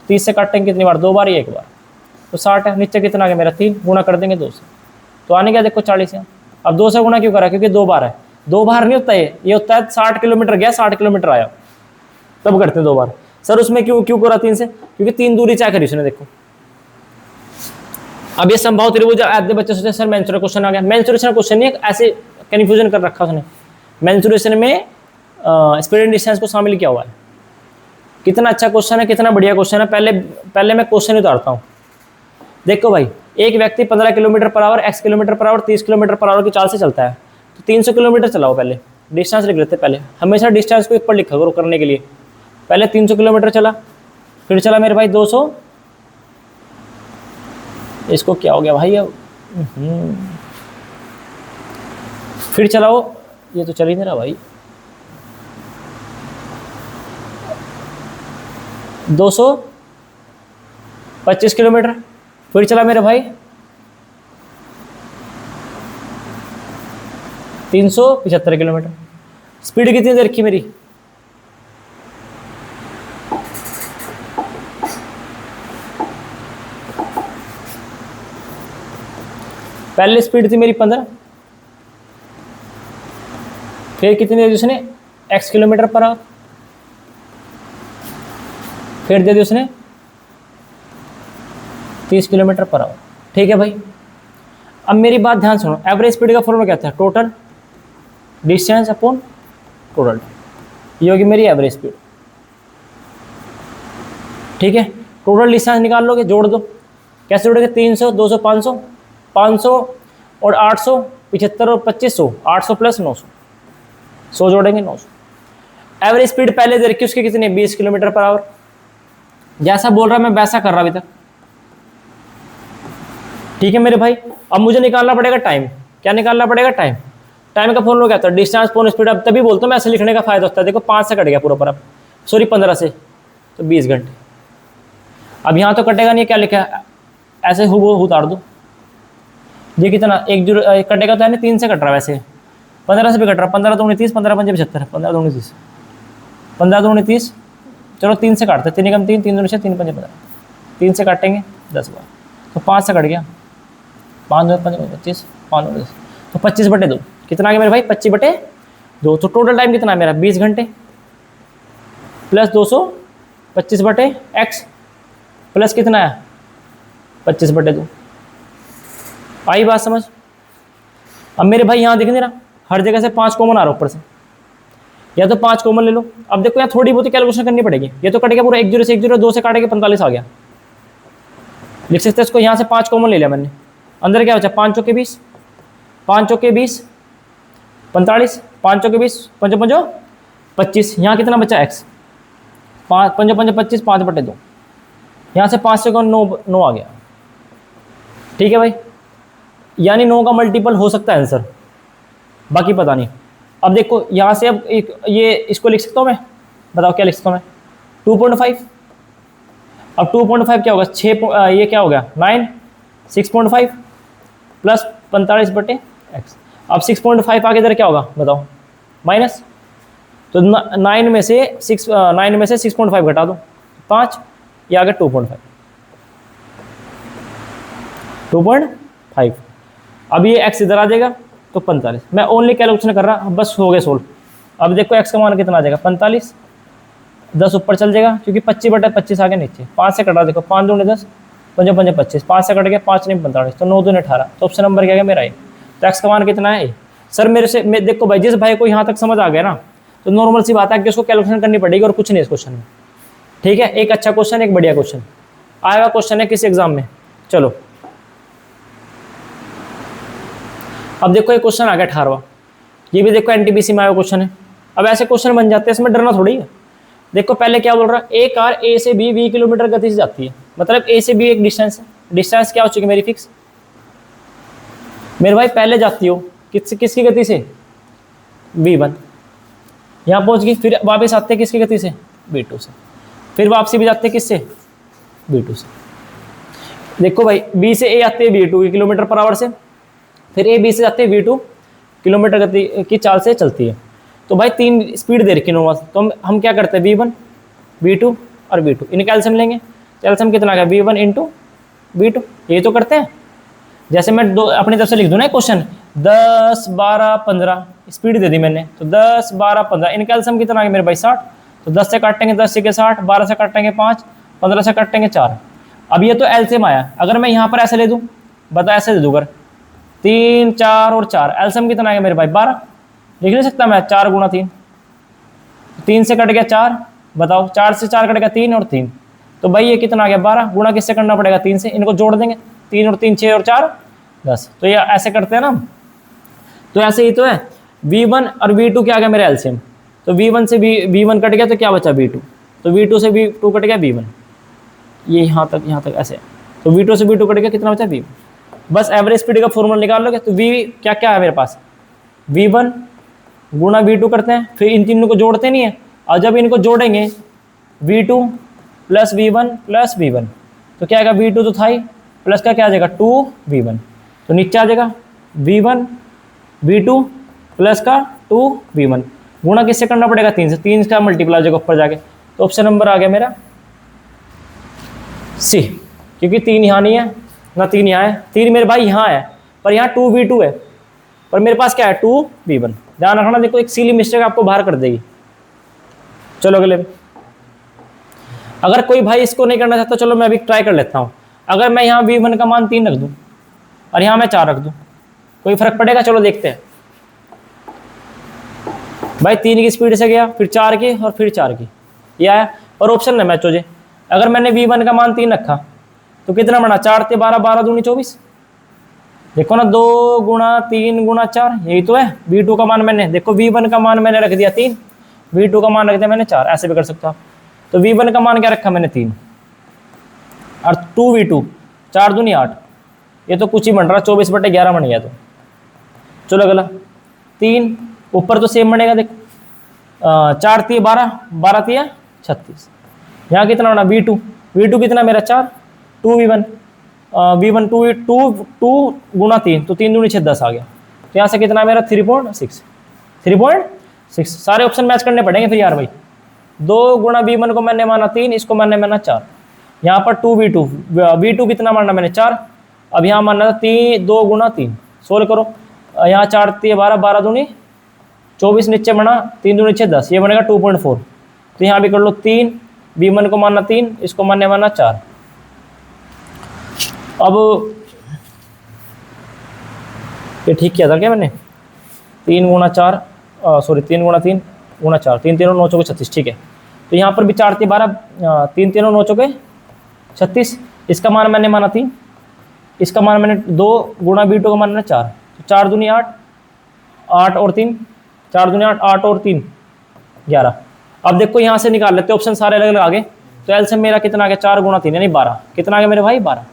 30 से काटेंगे कितनी बार, 2 बार या 1 बार, तो 60 है, नीचे कितना आ गया मेरा 3, गुणा कर देंगे 2 से, तो आने क्या देखो 40 है। अब 2 से गुणा क्यों करा, क्योंकि 2 बार है, 2 बार नहीं होता ये होता है 60 किलोमीटर गया 60 किलोमीटर आया, तब करते हैं 2 बार। सर उसमें क्यों करा 3 से, क्योंकि 3 दूरी चाह करी उसने, देखो। अब ये संभव त्रिभुज, आधे बच्चे सोचते सर मेंसुरेशन क्वेश्चन आ गया, मेंसुरेशन क्वेश्चन नहीं, ऐसे कन्फ्यूजन कर रखा उसने। मेंसुरेशन में स्पीड एंड डिस्टेंस को शामिल किया हुआ है। कितना अच्छा क्वेश्चन है, कितना बढ़िया क्वेश्चन है। पहले मैं क्वेश्चन उतारता हूँ। देखो भाई, एक व्यक्ति 15 kilometre per our, x kilometre per our, 30 kilometre per our की चाल से चलता है, तो 300 किलोमीटर चलाओ पहले, डिस्टेंस लिख लेते पहले, हमेशा डिस्टेंस को ऊपर लिखा करो करने के लिए। पहले 300 किलोमीटर चला, फिर चला मेरे भाई 200, इसको क्या हो गया भाई अब, फिर चलाओ, ये तो चल ही नहीं रहा भाई, 225 किलोमीटर, फिर चला मेरे भाई 375 किलोमीटर। स्पीड कितनी देर की मेरी, पहले स्पीड थी मेरी 15, फिर कितनी दे दी उसने x किलोमीटर पर आवर, फिर दे दी उसने 30 किलोमीटर पर आवर। ठीक है भाई, अब मेरी बात ध्यान सुनो, एवरेज स्पीड का फॉर्मूला क्या था, टोटल डिस्टेंस अपॉन टोटल, ये होगी मेरी एवरेज स्पीड। ठीक है, टोटल डिस्टेंस निकाल लोगे, जोड़ दो, कैसे जोड़ोगे, 300, 200, 500, 500 और 800, 75 और 2500, 800 प्लस 900, 100 जोड़ेंगे 900। एवरेज स्पीड पहले दे रखी उसकी कितनी, 20 किलोमीटर पर आवर। जैसा बोल रहा मैं वैसा कर रहा अभी तक। ठीक है मेरे भाई, अब मुझे निकालना पड़ेगा टाइम। क्या निकालना पड़ेगा, टाइम। टाइम का फॉर्मूला क्या होता है, डिस्टेंस अपॉन स्पीड। अब तभी बोलता हूँ मैं, ऐसे लिखने का फायदा होता है, देखो 5 से कट गया पूरा पर, अब सॉरी 15 से, तो 20 घंटे। अब यहाँ तो कटेगा नहीं, क्या लिखा है, ऐसे उतार दो, ये कितना, एक जो कटेगा तो है नहीं, 3 से कट रहा है, वैसे 15 से भी कट रहा, 15 दूनी 30, 15 पंजे 75, 15 दूनी 30, 15 दूनी 30, चलो 3 से काटते, 3 कम 3, 3 दूनी 6, 3 पंजे 15, 3 से काटेंगे 10 बार, तो 5 से कट गया, 5 2 5 25, 5 2 10, तो 25/2 कितना आ गया मेरे भाई, 25/2। तो टोटल टाइम कितना है मेरा, 20 घंटे प्लस 200, 25/x प्लस कितना है 25/2। आई बात समझ। अब मेरे भाई यहाँ दिख नहीं रहा, हर जगह से 5 कॉमन आ रहा ऊपर से, या तो 5 कॉमन ले लो। अब देखो यार थोड़ी बहुत कैलकुलेशन करनी पड़ेगी, ये तो कट गया पूरा, 1 0 से 1 0, 2 से काटे के 45 आ गया, लिख सकते हैं इसको। यहाँ से 5 कॉमन ले लिया मैंने, अंदर क्या बचा, 5 चौके 20, 5 चौके 20 45, 5 चौके 20 पंजो पंजो 25, यहाँ कितना बचा x, 5 पंजो पंजो 25, 5/2, यहाँ से 5 से 9 आ गया। ठीक है भाई, यानी 9 का मल्टीपल हो सकता है आंसर, बाकी पता नहीं। अब देखो यहाँ से, अब एक ये इसको लिख सकता हूँ मैं, बताओ क्या लिख सकता हूँ मैं, 2.5। अब 2.5 क्या होगा, 6 ये क्या हो गया 9, 6.5 प्लस 45/x। अब 6.5 आगे इधर क्या होगा बताओ, माइनस, तो 9 में से 6.5 घटा दो 5, ये आ गया 2.5। अब ये x इधर आ जाएगा तो 45। मैं ओनली कैलकुलेशन कर रहा, बस हो गए सोल्व। अब देखो x का मान कितना आ जाएगा 45, 10 ऊपर चल जाएगा क्योंकि 25/25 आ गया नीचे, 5 से कटा, देखो 5 दूनी 10, 5 5 25, 5 से कट गया, 5 नहीं 45, तो 9 दूनी 18, तो ऑप्शन नंबर क्या गया मेरा। तो x का मान कितना है सर मेरे से, मैं देखो भाई जिस भाई को यहाँ तक समझ आ गया ना, तो नॉर्मल सी बात है कि उसको कैलकुलेशन करनी पड़ेगी और कुछ नहीं इस क्वेश्चन में। ठीक है, एक अच्छा क्वेश्चन, एक बढ़िया क्वेश्चन आया हुआ क्वेश्चन है किसी एग्जाम में। चलो अब देखो ये क्वेश्चन आ गया 18वां, ये भी देखो एनटीपीसी में आया हुआ क्वेश्चन है। अब ऐसे क्वेश्चन बन जाते हैं, इसमें डरना थोड़ी है। देखो पहले क्या बोल रहा है, एक कार ए से बी 20 किलोमीटर गति से जाती है, मतलब ए से बी एक डिस्टेंस है, डिस्टेंस क्या हो चुकी है मेरी फिक्स। मेरे भाई पहले जाती हो किसकी गति से, v1, यहाँ पहुंच गई, फिर वापस आते हैं किसकी गति से, v2 से, फिर वापसी भी जाते हैं किससे, v2 से। देखो भाई बी से ए आते हैं v2 किलोमीटर पर आवर से, फिर ए बी से जाते हैं v2 किलोमीटर गति की चाल से चलती है। तो भाई 3 स्पीड दे रखी नॉर्मल, तो हम क्या करते हैं v1 v2 और v2, इन कैल्शियम लेंगे, कैल्शियम कितना आ गया v1 इंटू v2, ये तो करते हैं। जैसे मैं अपनी तरफ से लिख दूँ ना क्वेश्चन, 10 12 15 स्पीड दे दी मैंने, तो 10 12 15, इन कैल्शियम कितना आ गया मेरे भाई 60, तो 10 से काटेंगे 10 से 60, 12 से काटेंगे 5, 15 से काटेंगे 4। अब ये तो एलसीएम आया, अगर मैं यहाँ पर ऐसे ले दूँ, बता ऐसे दे दूँ अगर 3 4 और 4, एलसीएम कितना आ गया मेरे भाई 12, लिख नहीं सकता मैं 4 गुणा 3, 3 से कट गया 4, बताओ 4 से 4 कट गया 3 और 3, तो भाई ये कितना आ गया 12, गुणा किससे करना पड़ेगा 3 से, इनको जोड़ देंगे, 3 और 3 6 और 4 10, तो ये ऐसे करते हैं ना, तो ऐसे ही तो है। V1 और V2 क्या आ गया मेरा एलसीएम, तो V1 से V1 कट गया तो क्या बचा V2, तो V2 से V2 कट गया V1, ये यहाँ तक ऐसे, तो V2 से V2 कट गया, कितना बचा V1। बस एवरेज स्पीड का फॉर्मूला निकाल लोगे, तो V क्या क्या है मेरे पास, V1 गुणा V2 करते हैं, फिर इन तीनों को जोड़ते नहीं है, और जब इनको जोड़ेंगे V2 plus V1 plus V1, तो क्या आएगा, V2 तो था ही, प्लस का क्या आ जाएगा 2V1, तो नीचे आ जाएगा V1 V2 प्लस का 2V1, गुणा किससे करना पड़ेगा 3 से, 3 का मल्टीप्लाई हो जाएगा ऊपर जाके, तो ऑप्शन नंबर आ गया मेरा सी, क्योंकि 3 यहाँ नहीं है ना 3 यहाँ है, 3 मेरे भाई यहाँ है, पर यहाँ 2V2 है, पर मेरे पास क्या है 2V1। ध्यान रखना, देखो एक सिली मिस्टेक आपको बाहर कर देगी। चलो अगले, अगर कोई भाई इसको नहीं करना चाहता, चलो मैं अभी ट्राई कर लेता हूँ। अगर मैं यहाँ V1 का मान 3 रख दूँ और यहाँ मैं 4 रख दूँ, कोई फर्क पड़ेगा, चलो देखते हैं। भाई 3 की स्पीड से गया, फिर 4 की और फिर 4 की, ये आया, और ऑप्शन है मैच हो जाए। अगर मैंने V1 का मान 3 रखा तो कितना बना, 4 ते 12, 12 दूनी 24, देखो ना 2 गुणा 3 गुणा 4, यही तो है। V2 का मान मैंने, देखो V1 का मान मैंने रख दिया 3, V2 का मान रख दिया मैंने 4, ऐसे भी कर सकता हूँ। तो V1 का मान क्या रखा मैंने 3 और 2V2, 4 दूनी 8, ये तो कुछ ही बन रहा, 24/11 बन गया। तो चलो अगला, 3 ऊपर तो सेम बनेगा, देखो 4 3 12, 12 3 36, यहाँ कितना बना V2 कितना मेरा 4, 2V1 V1 2 गुणा 3, तो 3 दूनी 6 10 आ गया, तो यहाँ से कितना मेरा 3.6, सारे ऑप्शन मैच करने पड़ेंगे फिर यार भाई। 2 गुणा V1 को मैंने माना 3, इसको मैंने माना 4, यहाँ पर 2V2 कितना माना मैंने 4, अब यहाँ मानना था 2 गुणा 3, सोल्व करो, यहाँ 4 3 12, 12 दूनी 24, नीचे बना 3 दूनी 6 10, ये बनेगा 2.4, तो यहाँ भी कर लो 3, V1 को मानना 3, इसको मानना 4। अब ये ठीक किया था क्या मैंने, 3 गुणा 4 सॉरी 3 गुणा 3 गुणा 4, 3 3 9 चौके 36, ठीक है। तो यहाँ पर भी 4 3 12, 3 3 9 चौके 36, इसका मान मैंने माना 3, इसका मान मैंने 2 गुणा V2 का मान मैंने 4, तो 4 दूनी 8, 8 और 3, 4 दूनी 8, 8 और 3 11। अब देखो यहाँ से निकाल लेते, ऑप्शन सारे अलग अलग आ गए, तो एलसीएम मेरा कितना आ गया 4 गुणा 3 यानी 12, कितना आ गया मेरे भाई 12,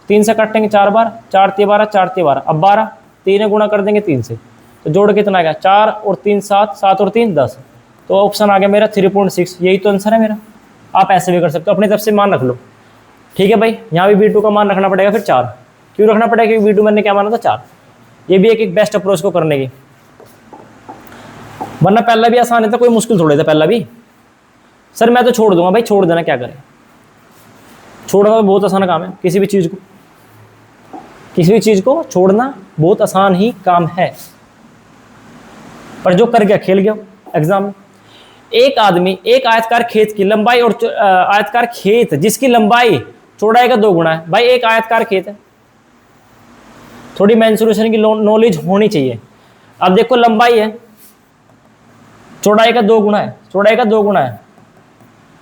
3 से काटेंगे 4 बार, 4 3 12, 4 3 12, अब 12 3 गुणा कर देंगे 3 से, तो जोड़ कितना आ गया 4 और 3 7, 7 और 3 10, तो ऑप्शन आ गया मेरा 3.6, यही तो आंसर है मेरा। आप ऐसे भी कर सकते हो, अपनी तरफ से मान रख लो, ठीक है भाई। यहाँ भी V2 का मान रखना पड़ेगा, फिर 4 क्यों रखना पड़ेगा, क्योंकि V2 मैंने क्या माना था 4, ये भी एक बेस्ट अप्रोच को करने की, वरना पहला भी आसान था, कोई मुश्किल थोड़े था पहला भी। सर मैं तो छोड़ दूंगा, भाई छोड़ देना, क्या करें, छोड़ना तो बहुत आसान काम है, किसी भी चीज़ को छोड़ना बहुत आसान ही काम है, पर जो कर गया खेल गया एग्जाम में। एक आदमी एक आयतकार खेत की लंबाई और आयतकार खेत जिसकी लंबाई चौड़ाई का 2 गुना है, भाई एक आयतकार खेत है, थोड़ी मेंसुरेशन की नॉलेज होनी चाहिए। अब देखो लंबाई है, चौड़ाई का 2 गुना है,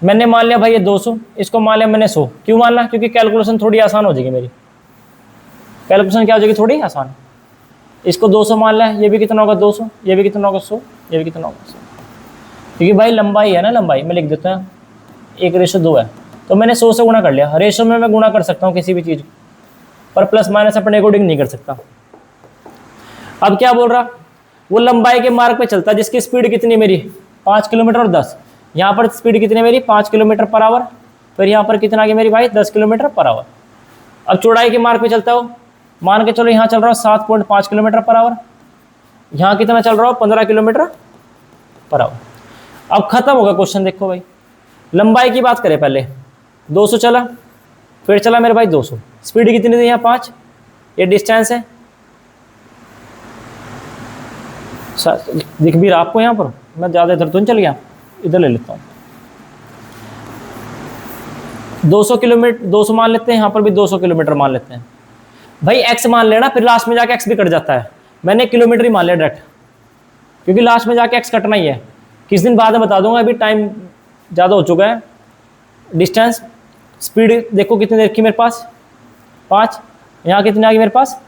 मैंने मान लिया भाई ये 200, इसको मान लिया मैंने 100, क्यों मान लिया, क्योंकि कैलकुलेशन थोड़ी आसान हो जाएगी मेरी, कैलकुलेशन क्या हो जाएगी थोड़ी आसान। इसको 200 मान लिया, ये भी कितना होगा 200, ये भी कितना होगा 100, ये भी कितना होगा 100, क्योंकि भाई लंबाई है ना, लंबाई मैं लिख देता हूँ 1:2 है, तो मैंने 100 से गुणा कर लिया। रेशो में मैं गुणा कर सकता हूँ किसी भी चीज़ को, पर प्लस माइनस अपने अकॉर्डिंग नहीं कर सकता। अब क्या बोल रहा, वो लंबाई के मार्ग पे चलता है जिसकी स्पीड कितनी मेरी 5 किलोमीटर और 10, यहाँ पर स्पीड कितनी मेरी 5 किलोमीटर पर आवर, फिर यहाँ पर कितना आ गया मेरी भाई 10 किलोमीटर पर आवर। अब चौड़ाई के मार्ग पे चलता हो, मान के चलो यहाँ चल रहा हो 7.5 किलोमीटर पर आवर, यहाँ कितना चल रहा हो 15 किलोमीटर पर आवर। अब खत्म होगा क्वेश्चन, देखो भाई लंबाई की बात करें, पहले 200 चला, फिर चला मेरे भाई 200, स्पीड कितनी थी यहाँ 5, ये डिस्टेंस है, दिख भी रहा आपको यहाँ पर, मैं ज़्यादा इधर तो नहीं चल गया, इधर ले लेता हूँ। 200 किलोमीटर 200 मान लेते हैं, यहाँ पर भी 200 किलोमीटर मान लेते हैं भाई, x मान लेना, फिर लास्ट में जाके x भी कट जाता है, मैंने किलोमीटर ही मान लिया डायरेक्ट, क्योंकि लास्ट में जाके x कटना ही है, किस दिन बाद में बता दूंगा, अभी टाइम ज़्यादा हो चुका है। डिस्टेंस स्पीड देखो कितनी देर की मेरे पास 5, यहाँ कितनी आ गई मेरे पास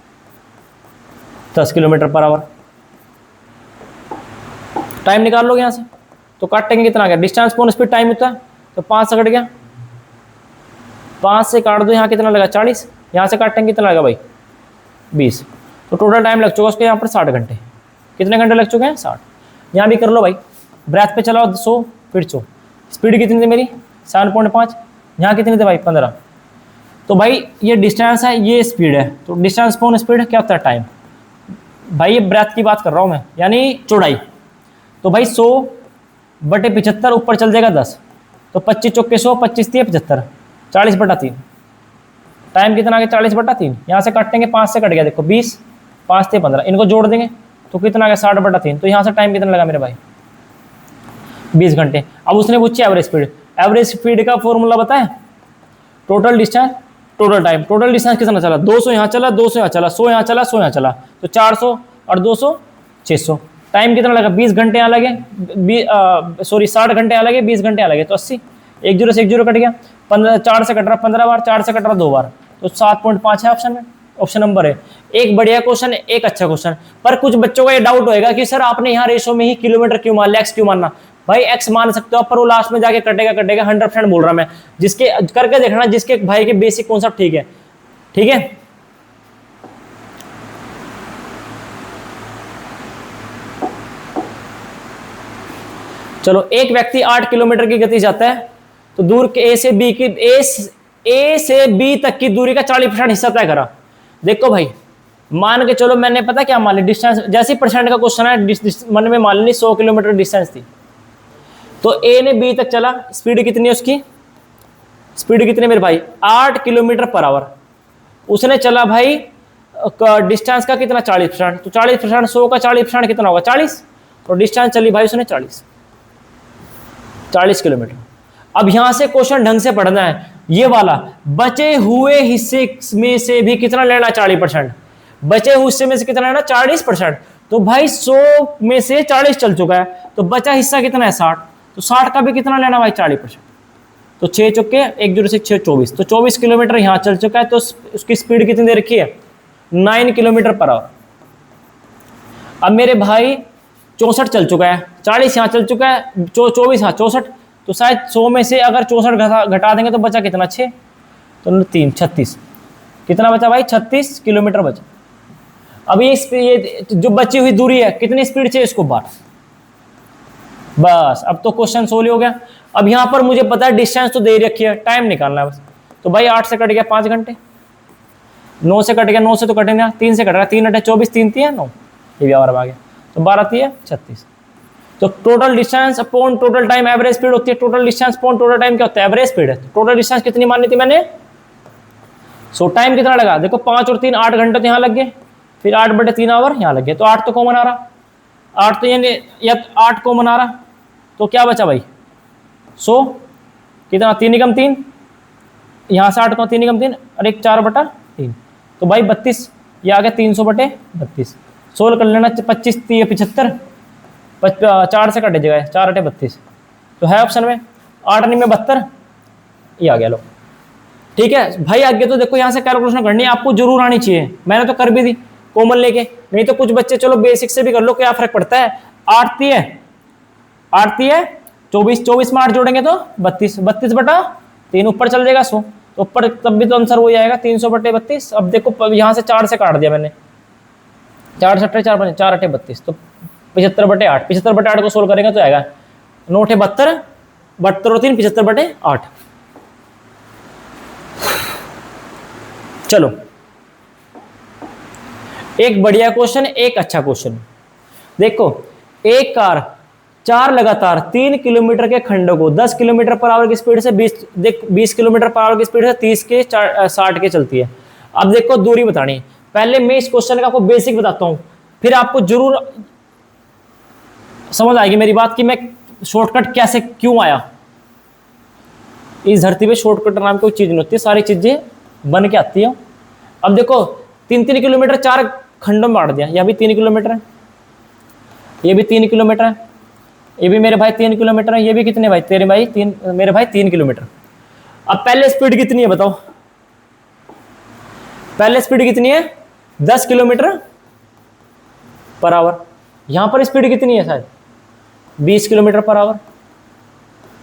10 किलोमीटर पर आवर। टाइम निकाल लोगे यहाँ से, तो काटेंगे कितना आ गया, डिस्टेंस अपॉन स्पीड टाइम होता है, तो 5 से कट गया, 5 से काट दो, यहाँ कितना लगा 40, यहाँ से काटेंगे कितना लगा भाई 20, तो टोटल टाइम लग चुका उसके यहाँ पर 60 घंटे। कितने घंटे लग चुके हैं 60। यहाँ भी कर लो भाई, ब्रेथ पे चलाओ 100 फिर 100, स्पीड कितनी थी मेरी 7.5, यहाँ कितनी थी भाई 15। तो भाई ये डिस्टेंस है, ये स्पीड है, तो डिस्टेंस अपॉन स्पीड क्या होता है टाइम। भाई ये ब्रेथ की बात कर रहा हूँ मैं, यानी चौड़ाई। तो भाई 100/75 ऊपर चल जाएगा 10, तो 25 चौके 100, 25 3 75, 40/3। टाइम कितना आ गया 40/3। यहाँ से काटेंगे 5 से कट गया देखो 20, 5 से 15, इनको जोड़ देंगे तो कितना आ गया 60/3। तो यहाँ से टाइम कितना लगा मेरे भाई 20 घंटे। अब उसने पूछी एवरेज स्पीड, एवरेज स्पीड का फॉर्मूला बताएं, total distance total time. Total distance कितना चला, 200 यहाँ चला, 200 यहाँ चला, 100 यहाँ चला, 100 यहाँ चला, तो 400 और 200 600। टाइम कितना लगा 20 घंटे यहाँ लगे, 60 घंटे यहाँ लगे, 20 घंटे यहाँ लगे, तो 80। 1 0 से 1 0 कट गया, 15 4 से कट रहा 15 बार, 4 से कट रहा 2 बार, तो 7.5 है ऑप्शन में, ऑप्शन नंबर है। एक बढ़िया क्वेश्चन है, एक अच्छा क्वेश्चन। पर कुछ बच्चों का ये डाउट होएगा कि सर आपने यहाँ रेशो में ही किलोमीटर क्यों मान लिया, एक्स क्यों मानना। भाई एक्स मान सकते हो, पर वो लास्ट में जाके कटेगा 100% बोल रहा मैं, जिसके करके देखना, जिसके भाई के बेसिक कॉन्सेप्ट ठीक है, ठीक है। चलो, एक व्यक्ति 8 किलोमीटर की गति जाता है, तो दूर के ए से बी तक की दूरी का 40% हिस्सा तय करा। देखो भाई, मान के चलो मैंने पता क्या मान ली डिस्टेंस, जैसे परसेंट का क्वेश्चन है मन में मान ली 100 किलोमीटर डिस्टेंस थी, तो ए ने बी तक चला, स्पीड कितनी है उसकी, स्पीड कितनी मेरे भाई 8 किलोमीटर पर आवर। उसने चला भाई डिस्टेंस का कितना 40%, तो 40% 100 का 40% कितना होगा 40, तो डिस्टेंस चली भाई उसने 40 किलोमीटर। अब यहां से क्वेश्चन ढंग से पढ़ना है, ये वाला बचे हुए हिस्से में से भी कितना लेना 40%, बचे हुए हिस्से में से कितना लेना 40%। तो भाई 100 में से 40 चल चुका है, तो बचा हिस्सा कितना है 60, तो 60 का भी कितना लेना भाई 40%। तो 6 चौके 1 0 से 6 24, तो 24 किलोमीटर यहां चल चुका है, तो उसकी स्पीड कितनी दे रखी है 9 किलोमीटर पर आवर। अब मेरे भाई 64 चल चुका है, 40 यहाँ चल चुका है, 24 यहाँ 64, तो शायद 100 में से अगर 64 घटा देंगे तो बचा कितना 6, तो 3 36, कितना बचा भाई 36 किलोमीटर बचा। अब ये जो बची हुई दूरी है कितनी स्पीड चाहिए इसको 12। बस अब तो क्वेश्चन सोल्व हो गया। अब यहाँ पर मुझे पता है डिस्टेंस तो दे रखी है, टाइम निकालना है बस। तो भाई 8 से कट गया 5 घंटे, 9 से कट गया, 9 से तो कटेगा, 3 से कट रहा 3 × 24, 3 3 9, ये भी और आ गया, तो 12 3 36। तो total distance upon total time average speed होती है। Total distance upon total time क्या होता है, एवरेज स्पीड है। टोटल डिस्टेंस कितनी मानी थी मैंने, सो टाइम कितना लगा देखो 5 और 3 8 घंटे तो यहाँ लग गए, फिर 8/3 आवर यहाँ लग गए, तो 8 तो कॉमन आ रहा, 8 तो यानी 8 कॉमन आ रहा, तो क्या बचा भाई 100 कितना 3 निगम 3, यहाँ से 8 को 3 निगम 3 और 1 4/3, तो भाई 32, ये आ गया 300/32। सोल्व कर लेना, 25 3 75, 4 से कटे जगह 4 8 32, तो है ऑप्शन में 8 9 में 72, ये आ गया। लो ठीक है भाई, आगे तो देखो यहाँ से कैलकुलेशन करनी है, आपको जरूर आनी चाहिए, मैंने तो कर भी दी कॉमन लेके, नहीं तो कुछ बच्चे चलो बेसिक से भी कर लो, क्या फर्क पड़ता है। 8 3 24, 24 में 8 जोड़ेंगे तो 32, 32/3 ऊपर चल जाएगा 100, तो ऊपर तब भी तो आंसर हो जाएगा 300/32। अब देखो यहाँ से 4 से काट दिया मैंने, 4 7 4 5 4 8 32, तो 75/8, 75/8 को सोल्व करेंगे तो आएगा 9 8 72, 72 और 3 75/8। चलो, एक बढ़िया क्वेश्चन, एक अच्छा क्वेश्चन। देखो, एक कार 4 लगातार 3 किलोमीटर के खंडों को 10 किलोमीटर पर आवर की स्पीड से 20 किलोमीटर पर आवर की स्पीड से 30 के 60 के चलती है। अब देखो दूरी बतानी, पहले मैं इस क्वेश्चन का आपको बेसिक बताता हूं, फिर आपको जरूर समझ आएगी मेरी बात कि मैं शॉर्टकट कैसे क्यों आया। इस धरती पे शॉर्टकट नाम की कोई चीज नहीं होती, सारी चीजें बन के आती है। अब देखो 3 किलोमीटर 4 खंडों में बांट दिया, यह भी 3 किलोमीटर है, ये भी 3 किलोमीटर है, ये भी मेरे भाई 3 किलोमीटर है, ये भी कितने भाई तेरे भाई 3, मेरे भाई 3 किलोमीटर। अब पहले स्पीड कितनी है बताओ, पहले स्पीड कितनी है 10 किलोमीटर पर आवर। यहां पर स्पीड कितनी है शायद 20 किलोमीटर पर आवर।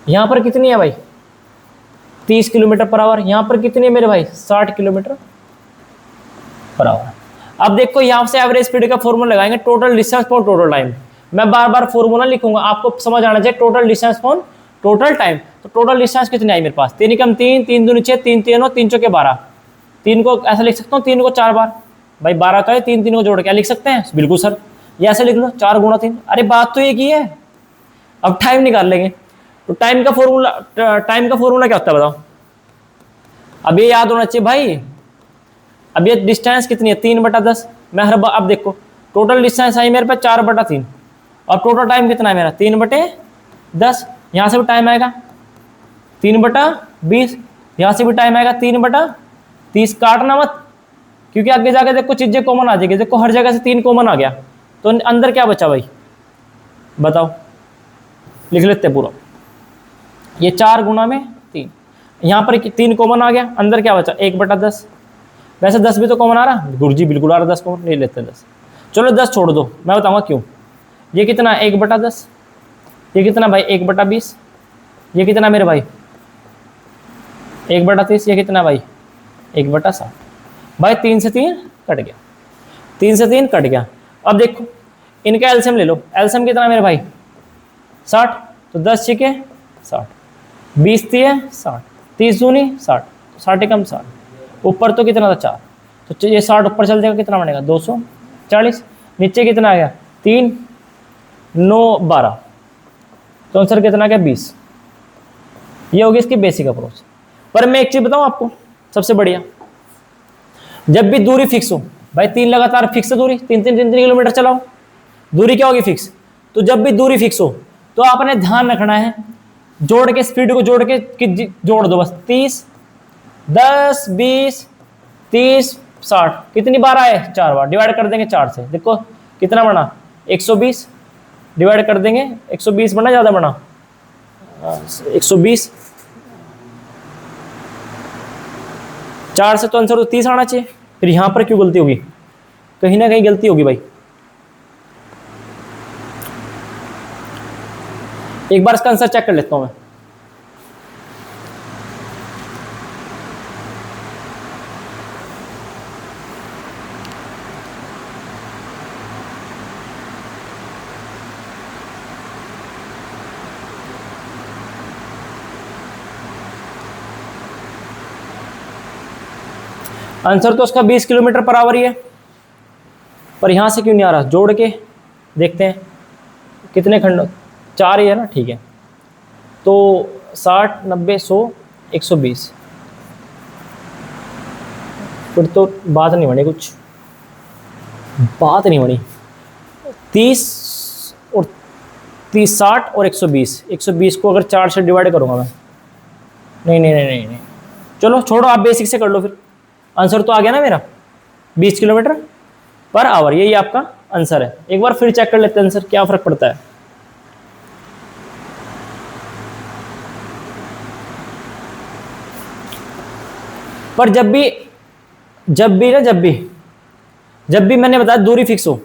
यहाँ पर कितनी है भाई? 30 किलोमीटर पर आवर। यहाँ पर कितनी है मेरे भाई? 60 किलोमीटर पर आवर। अब देखो यहाँ से एवरेज स्पीड का फॉर्मूला लगाएंगे, total distance for total time. मैं बार बार फॉर्मूला लिखूंगा, आपको समझ आना चाहिए total distance for total time. तो टोटल डिस्टेंस कितनी आई मेरे पास? 3 एकम 3, 3 दूनी 6, 3 3 3 चौके 12। 3 को ऐसा लिख सकता हूँ, 3 को 4 बार भाई 12 का है, 3 3 को जोड़ के लिख सकते हैं? बिल्कुल सर, ये ऐसे लिख लो 4 गुणा 3। अरे बात तो एक ही है। अब टाइम निकाल लेंगे। तो टाइम का फॉर्मूला क्या होता है बताओ? अब ये याद होना चाहिए भाई। अब ये डिस्टेंस कितनी है? 3/10। मैं हर बार, अब देखो टोटल डिस्टेंस आई मेरे पास 4/3 और टोटल टाइम कितना है मेरा? 3/10। यहाँ से भी टाइम आएगा 3/20, यहाँ से भी टाइम आएगा 3/30। काटना मत, क्योंकि आगे जाके देखो चीजें कॉमन आ जाएगी। देखो हर जगह से 3 कॉमन आ गया, तो अंदर क्या बचा भाई बताओ? लिख लेते हैं पूरा। ये 4 गुणा में 3, यहाँ पर 3 कॉमन आ गया, अंदर क्या बचा? 1/10। वैसे 10 भी तो कॉमन आ रहा गुरुजी, बिल्कुल आ रहा 10 कॉमन, ले लेते हैं 10। चलो 10 छोड़ दो, मैं बताऊंगा क्यों। ये कितना? 1/10। ये कितना भाई? 1/20। ये कितना मेरे भाई? 1/30। ये कितना भाई? 1/60। भाई 3 से 3 कट गया, 3 से 3 कट गया। अब देखो इनका एलसीएम ले लो। एलसीएम कितना मेरे भाई? 60। तो 10 छिके 60, 20 3 60, 30 दूनी 60, 60 एकम 60। ऊपर तो कितना था? 4। तो ये 60 ऊपर चल जाएगा, कितना बनेगा? 240। नीचे कितना आ गया? 3 9 12। तो आंसर कितना आ गया? 20। ये होगी इसकी बेसिक अप्रोच। पर मैं एक चीज बताऊं आपको, सबसे बढ़िया, जब भी दूरी फिक्स हो भाई, 3 लगातार फिक्स दूरी, 3 किलोमीटर चलाओ, दूरी क्या होगी? फिक्स। तो जब भी दूरी फिक्स हो तो आपने ध्यान रखना है, जोड़ के स्पीड को जोड़ के जोड़ दो बस। 30 10 20 30 60, कितनी बार आए? 4 बार। डिवाइड कर देंगे 4 से, देखो कितना बना? 120। डिवाइड कर देंगे 120 बना, ज्यादा बना 120। 4 से तो आंसर तो 30 आना चाहिए। फिर यहां पर क्यों गलती होगी? कहीं ना कहीं गलती होगी भाई। एक बार इसका आंसर चेक कर लेता हूं मैं। आंसर तो उसका 20 किलोमीटर पर आवर ही है, पर यहां से क्यों नहीं आ रहा? जोड़ के देखते हैं कितने खंड, 4 ही है ना, ठीक है। तो 60 90 100 120, फिर तो बात नहीं बनी, कुछ बात नहीं बनी। 30 और 30 60 और 120, 120 को अगर 4 से डिवाइड करूंगा मैं, नहीं, चलो छोड़ो, आप बेसिक से कर लो। फिर आंसर तो आ गया ना मेरा 20 किलोमीटर पर आवर, यही आपका आंसर है। एक बार फिर चेक कर लेते हैं आंसर, क्या फर्क पड़ता है। पर जब भी मैंने बताया दूरी फिक्स हो,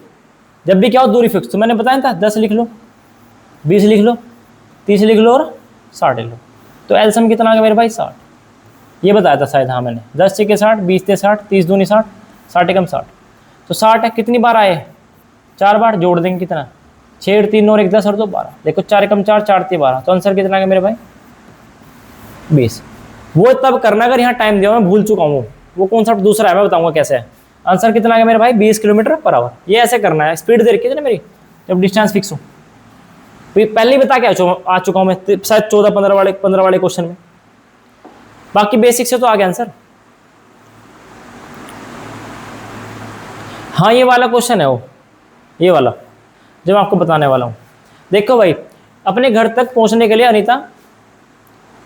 जब भी क्या हो दूरी फिक्स, तो मैंने बताया था 10 लिख लो, 20 लिख लो, 30 लिख लो और 60 लिख लो। तो एलसीएम कितना आ गया मेरे भाई? 60। ये बताया था शायद, हाँ मैंने। 10 छक्के 60, 20 से 60, 30 दूनी 60, 60 एकम 60। तो 60 है, कितनी बार आए? 4 बार। जोड़ देंगे कितना? 6 3 और 1 10 और 2 12। देखो 4 एकम 4, 4 3 12। तो आंसर कितना आ गया मेरे भाई? 20। वो तब करना अगर यहाँ टाइम दिया, मैं भूल चुका हूँ वो कॉन्सेप्ट दूसरा है, मैं बताऊंगा कैसे है। आंसर कितना आ गया मेरे भाई? 20 किलोमीटर पर आवर। ये ऐसे करना है, स्पीड दे रखी है ना मेरी, जब डिस्टेंस फिक्स हो। पहले ही बता के आ चुका हूँ मैं शायद 14 15 वाले क्वेश्चन में। बाकी बेसिक से तो आ गया आंसर। हाँ ये वाला क्वेश्चन है वो, ये वाला जो मैं आपको बताने वाला हूँ। देखो भाई, अपने घर तक पहुंचने के लिए अनीता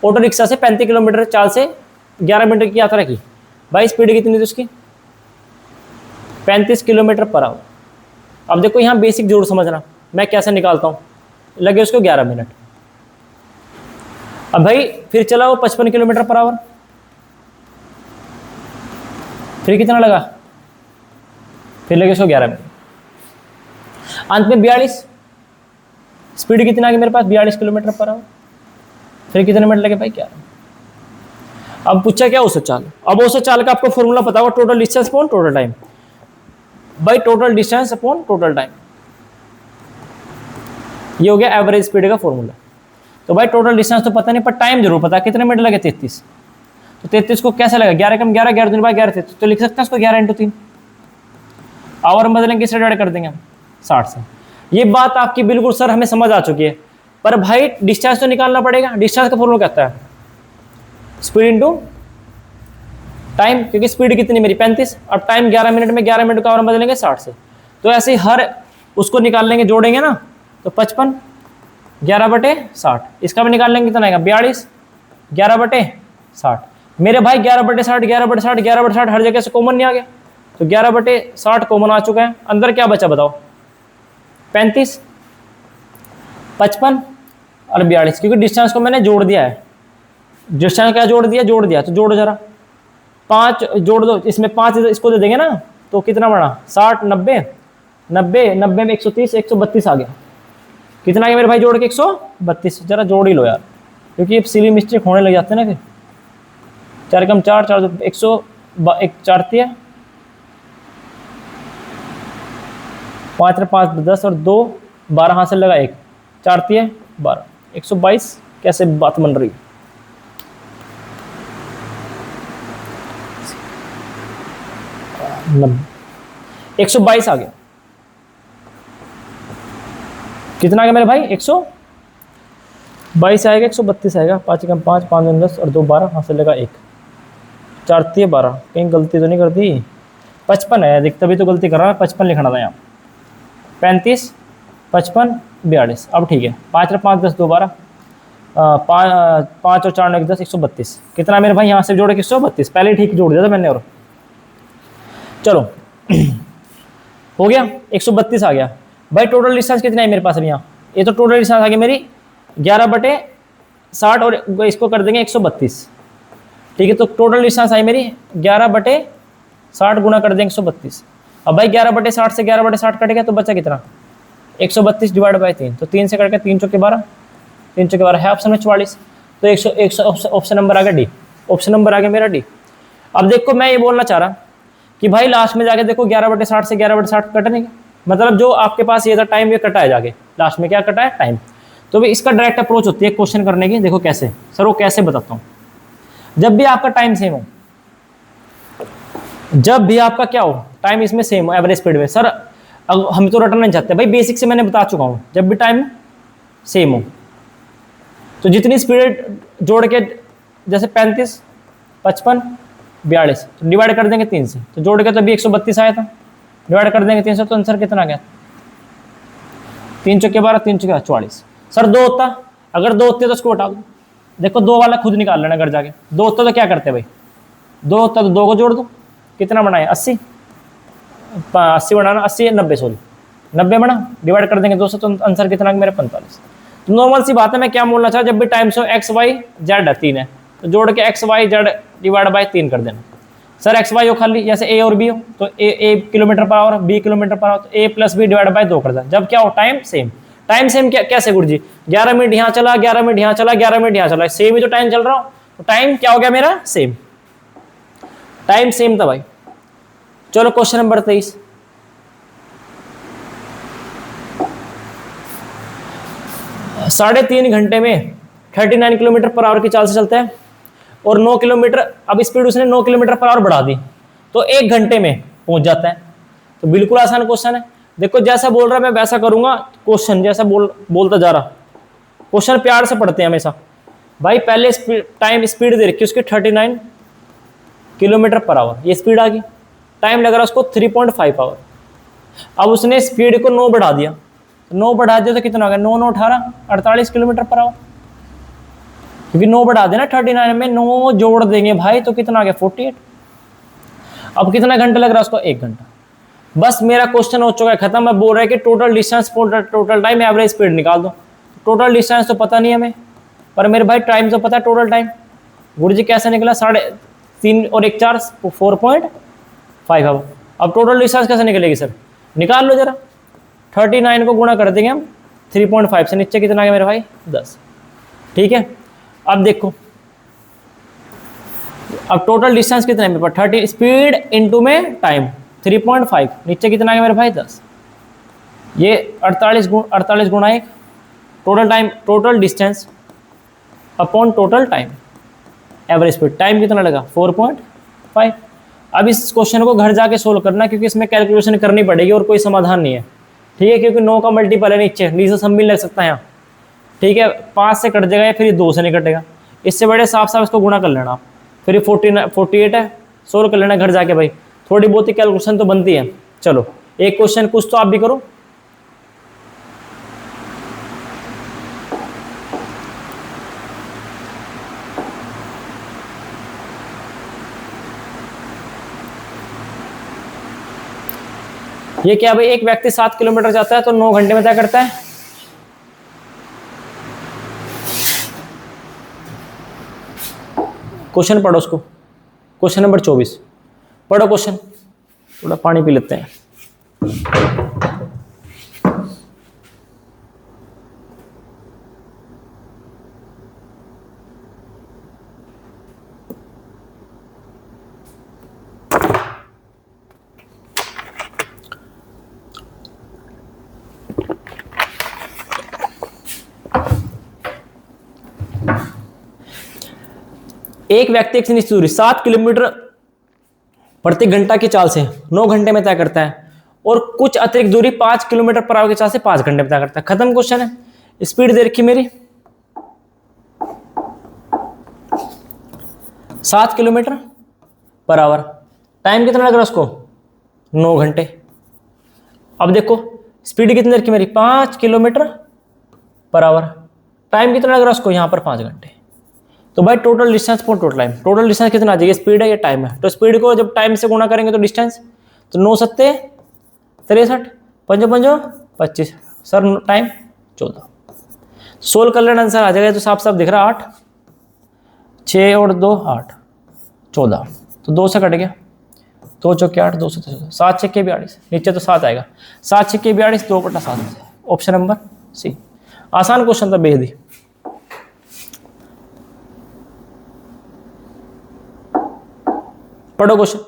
ऑटो रिक्शा से 35 किलोमीटर चाल से 11 मिनट की यात्रा की। भाई स्पीड कितनी थी उसकी? 35 किलोमीटर पर आवर। अब देखो यहाँ बेसिक जरूर समझना, मैं कैसे निकालता हूँ। लगे उसको 11 मिनट। अब भाई फिर चला वो 55 किलोमीटर पर आवर, फिर कितना लगा? फिर लगे उसको 11 मिनट। अंत में 42, स्पीड कितना आ गई मेरे पास 42 किलोमीटर पर आवर। फिर कितने मिनट लगे भाई? क्या अब पूछा क्या औसत चाल। अब औसत चाल का आपको फॉर्मूला पता होगा, total distance upon total time by total distance upon total time. ये हो गया एवरेज स्पीड का फॉर्मूला। तो भाई टोटल डिस्टेंस तो पता नहीं, पर टाइम जरूर पता, कितने मिनट लगे 33। तो 33 को कैसे लगा 11 कम 11 11 बाय 11 33, तो लिख सकते हैं उसको 11 × 3। आवर में बदलेंगे, किससे डिवाइड कर देंगे हम 60 से। ये बात आपकी बिल्कुल सर हमें समझ आ चुकी है, पर भाई डिस्टेंस तो निकालना पड़ेगा। डिस्टेंस का फॉर्मूला कहता है स्पीड इनटू टाइम, क्योंकि स्पीड कितनी मेरी 35, अब टाइम 11 मिनट में 11 मिनट का आवर में बदलेंगे 60 से। तो ऐसे ही हर उसको निकाल लेंगे, जोड़ेंगे ना, तो 55 11/60, इसका भी निकाल लेंगे कितना आएगा 42 11/60। मेरे भाई 11/60 11/60 11/60 हर जगह से कॉमन नहीं आ गया, तो 11/60 कॉमन आ चुका है। अंदर क्या बचा बताओ? 35 55 और 42, क्योंकि डिस्टेंस को मैंने जोड़ दिया है। डिस्टेंस क्या जोड़ दिया? जोड़ दिया, तो जोड़ो जरा, 5 जोड़ दो, इसमें 5 इसको दे देंगे ना, तो कितना बना 60 90 90 90 में 130 132 आ गया। कितना गया मेरे भाई जोड़ के? 132। जरा जोड़ ही लो यार, क्योंकि अब सिली मिस्टेक होने लग जाते हैं ना। फिर 4 कम 4 4 1 4 3 5 5 10 और 2 12 हाथ से लगा 1 4 3 12 122। कैसे बात बन रही है? नब्बे 122 आ गया। कितना आ गया मेरे भाई? 122 आएगा, 132 आएगा। 5 कम 5 5 10 और 2 12 हाथ से लगा 1 4 3 12। कहीं गलती तो नहीं कर दी? 55 है, देख तभी तो गलती कर रहा है। 55 लिखना था यहाँ, 35 55 42। अब ठीक है, 5 और 5 10 2 12 5 और 4 9 10 132। कितना मेरे भाई यहाँ से जोड़े? 132। पहले ठीक जोड़ दिया था मैंने। और चलो हो गया, 132 आ गया भाई। टोटल डिस्टेंस कितना है मेरे पास अभी यहाँ? ये तो टोटल डिस्टेंस आ गया मेरी 11/60 और इसको कर देंगे 132। ठीक है, तो टोटल डिस्टेंस आई मेरी 11/60 गुना कर देंगे 132। अब भाई 11/60 से 11/60 कट गया, तो बचा कितना? 132 डिवाइड बाई 3, तो 3 से कट गया 3 चौके 12 3 चौके 12 है ऑप्शन में 44। तो 100 ऑप्शन नंबर आ गया डी। ऑप्शन नंबर आ गया मेरा डी। अब देखो मैं ये बोलना चाह रहा कि भाई लास्ट में जाके देखो 11/60 से 11/60 कटने का मतलब जो आपके पास ये था टाइम, ये कटा है जाके लास्ट में। क्या कटा है? टाइम। तो भी इसका डायरेक्ट अप्रोच होती है क्वेश्चन करने की। देखो कैसे सर, वो कैसे बताता हूँ। जब भी आपका टाइम सेम हो, जब भी आपका क्या हो टाइम इसमें सेम हो एवरेज स्पीड में, सर हम तो रटना नहीं चाहते भाई, बेसिक से मैंने बता चुका हूँ। जब भी टाइम सेम हो तो जितनी स्पीड जोड़ के, जैसे 35 55 42, तो डिवाइड कर देंगे 3 से, तो जोड़ के तो अभी 132 आया था, डिवाइड कर देंगे 3 से, तो आंसर कितना आ गया? 3 चौके 12 3 चौके 44। सर 2 होता, अगर 2 होते तो उसको हटा दो। देखो 2 वाला खुद निकाल लेना घर जाके। 2 होता तो क्या करते भाई? 2 होता तो 2 को जोड़ दो, कितना बनाए 80 80 बनाना 80 90 सॉरी 90 बना, डिवाइड कर देंगे 2 से, तो आंसर कितना आ गया मेरा 45। तो नॉर्मल सी बात है, मैं क्या बोलना चाह, जब भी टाइम से एक्स वाई जेड है 3 है, तो जोड़ के X Y Z divide by 3 कर देना। सर एक्स वाई हो खाली, जैसे ए और बी हो, तो A kilometre per hour, B kilometre per hour, तो A plus B divide by 2 कर देना। जब क्या हो टाइम सेम। टाइम सेम क्या कैसे गुरु जी? 11 मिनट यहाँ चला, 11 मिनट यहाँ चला, 11 मिनट यहाँ चला, सेम ही तो टाइम चल रहा हो, तो टाइम क्या हो गया मेरा? सेम। टाइम सेम था भाई। चलो क्वेश्चन नंबर 23। साढ़े 3 घंटे में 39 किलोमीटर पर आवर की चाल से चलता है और 9 किलोमीटर, अब स्पीड उसने 9 किलोमीटर पर आवर बढ़ा दी, तो 1 घंटे में पहुंच जाता है। तो बिल्कुल आसान क्वेश्चन है। देखो जैसा बोल रहा है मैं वैसा करूंगा, क्वेश्चन जैसा बोलता जा रहा। क्वेश्चन प्यार से पढ़ते हैं हमेशा भाई। पहले टाइम स्पीड दे रखी उसकी 39 किलोमीटर पर आवर, ये स्पीड आ गई। टाइम लग रहा है उसको 3.5 आवर। अब उसने स्पीड को 9 बढ़ा दिया, 9 बढ़ा दिया तो कितना हो गया? 9 9 18 48 किलोमीटर पर आवर, क्योंकि 9 बढ़ा देना 39 में 9 जोड़ देंगे भाई, तो कितना आ गया 48। अब कितना घंटा लग रहा है उसको? 1 घंटा। बस मेरा क्वेश्चन हो चुका है खत्म। मैं बोल रहा है कि total distance total time average speed निकाल दो। टोटल डिस्टेंस तो पता नहीं हमें, पर मेरे भाई टाइम तो पता है टोटल टाइम। गुरु जी कैसे निकला? 3.5 और 1 4 4.5 आवर। अब टोटल डिस्टेंस कैसे निकलेगी सर? निकाल लो जरा। 39 को गुणा कर देंगे हम 3.5 से नीचे कितना आ गया मेरे भाई 10। ठीक है, अब देखो, अब टोटल डिस्टेंस कितना है मेरे पास 30, स्पीड इनटू में टाइम 3.5, नीचे कितना आ गया मेरे भाई 10। ये 48 गुणा 1, total time, total distance upon total time, average speed, time कितना लगा 4.5। अब इस क्वेश्चन को घर जाके सोल्व करना, क्योंकि इसमें कैलकुलेशन करनी पड़ेगी और कोई समाधान नहीं है। ठीक है, क्योंकि 9 का मल्टीपल है नीचे सम भी लग सकता है यहाँ। ठीक है, 5 से कट जाएगा या फिर 2 से नहीं कटेगा, इससे बड़े साफ साफ इसको गुणा कर लेना आप। फिर 48 है, सोल्व कर लेना घर जाके भाई, थोड़ी बहुत ही कैलकुलेशन तो बनती है। चलो एक क्वेश्चन कुछ तो आप भी करो। ये क्या भाई, एक व्यक्ति 7 किलोमीटर जाता है तो 9 घंटे में तय करता है। क्वेश्चन पढ़ो उसको, क्वेश्चन नंबर 24 पढ़ो क्वेश्चन, थोड़ा पानी पी लेते हैं। एक व्यक्ति एक से निश्चित दूरी 7 किलोमीटर प्रति घंटा की चाल से 9 घंटे में तय करता है, और कुछ अतिरिक्त दूरी 5 किलोमीटर पर आवर की चाल से 5 घंटे में तय करता है। खत्म क्वेश्चन है। स्पीड दे रखी मेरी 7 किलोमीटर पर आवर, टाइम कितना लग रहा है उसको 9 घंटे। अब देखो स्पीड कितनी दे रखी मेरी 5 किलोमीटर पर आवर, टाइम कितना लग रहा है उसको यहाँ पर 5 घंटे। तो भाई टोटल डिस्टेंस पर टोटल टाइम, टोटल डिस्टेंस कितना आ जाएगा, स्पीड है या टाइम है। तो स्पीड को जब टाइम से गुणा करेंगे तो डिस्टेंस, तो 9 सत्ते 63, 5 5 25, सर टाइम 14। सोल्व कर लेना आंसर आ जाएगा। तो साफ साफ दिख रहा है 8, 6 और 2 8, 14, तो 2 से कट गया, 2 चौके 8, 2 से 7 छक्के 42, नीचे तो 7 आएगा, 7 छक्के 42, 2/7, ऑप्शन नंबर सी। आसान क्वेश्चन था बेहद ही। पढ़ो क्वेश्चन।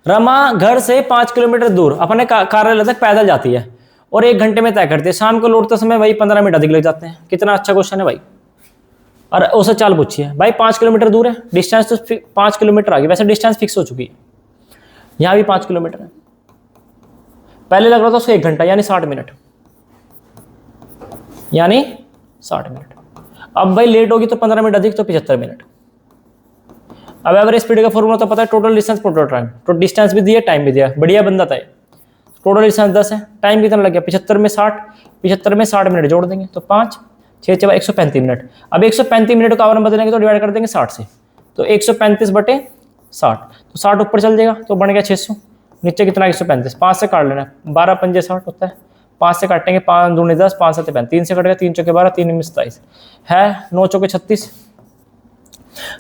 रमा घर से 5 किलोमीटर दूर अपने कार्यालय तक पैदल जाती है और 1 घंटे में तय करती है। शाम को लौटते समय वही 15 मिनट अधिक लग जाते हैं। कितना अच्छा क्वेश्चन है भाई। और उसे चाल पूछी है भाई, 5 किलोमीटर दूर है, डिस्टेंस तो 5 किलोमीटर आ गई। वैसे डिस्टेंस फिक्स हो चुकी है, यहां भी 5 किलोमीटर है। पहले लग रहा था उसको 1 घंटा यानी 60 मिनट, यानी 60 मिनट। अब भाई लेट होगी तो 15 मिनट अधिक, तो 75 मिनट। अब एवरेज स्पीड का फॉर्मूला तो पता है, टोटल डिस्टेंस पर टोटल टाइम। तो डिस्टेंस भी दिया, टाइम भी दिया, बढ़िया बंदा था। टोटल डिस्टेंस 10 है, टाइम कितना लग गया 75 में 60, 75 में 60 मिनट जोड़ देंगे तो 5 6 6 135 मिनट। अब 135 मिनट को आवर में बदलेंगे तो डिवाइड कर देंगे 60 से, तो 135/60, तो 60 ऊपर चल जाएगा तो बन गया 600। नीचे कितना 135, 5 से काट लेना, 12 पंजे 60 होता है, 5 से काटेंगे, 5 दूनी 10, 5 7 35, 3 से कटेगा, 3 चौके 12, 3 में 27 है, 9 चौके 36,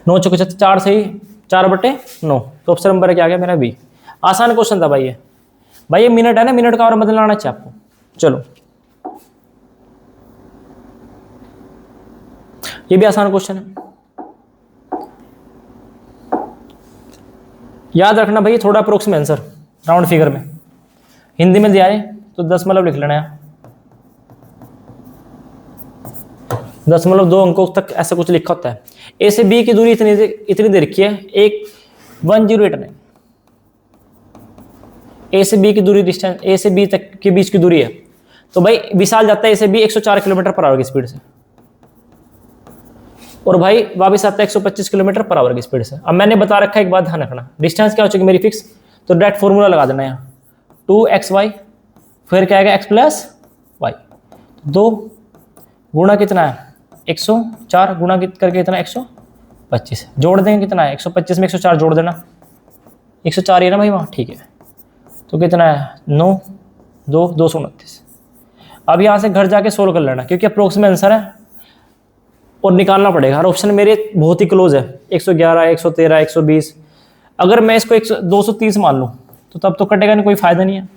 9 चौके 36, 4 से ही 4/9, तो ऑप्शन नंबर क्या आ गया मेरा बी। आसान क्वेश्चन था भाई ये। भाई ये मिनट है ना, मिनट का आवर बदलना आना चाहिए आपको। चलो ये भी आसान क्वेश्चन है, याद रखना भाई, थोड़ा अप्रोक्सीमेट आंसर राउंड फिगर में। हिंदी में दिया है तो 10 लिख लेना है, 10 2 अंकों तक ऐसा कुछ लिखा होता है। ए से बी की दूरी इतनी दे रखी है, 1089। ए से बी की दूरी, डिस्टेंस ए से बी तक के बीच की दूरी है, तो भाई विशाल जाता है ए से बी 104 किलोमीटर पर आवर की स्पीड से, और भाई वापिस आता है 125 किलोमीटर पर आवर की स्पीड से। अब मैंने बता रखा है, एक बात ध्यान रखना, डिस्टेंस क्या हो चुकी मेरी फिक्स, तो डायरेक्ट फॉर्मूला लगा देना यहाँ, 2xy फिर क्या आएगा x + y, 2 गुणा कितना है 104, गुणा करके कितना 125, जोड़ देंगे कितना है 125 में 104 जोड़ देना, 104 है ना भाई वहाँ, ठीक है। तो कितना है 9 2 229। अब यहाँ से घर जाके सोल्व कर लेना, क्योंकि अप्रोक्सीमेट आंसर है और निकालना पड़ेगा। हर ऑप्शन मेरे बहुत ही क्लोज है, 111 113 120। अगर मैं इसको 230 मान लूँ तो तब तो कटेगा नहीं, कोई फायदा नहीं है,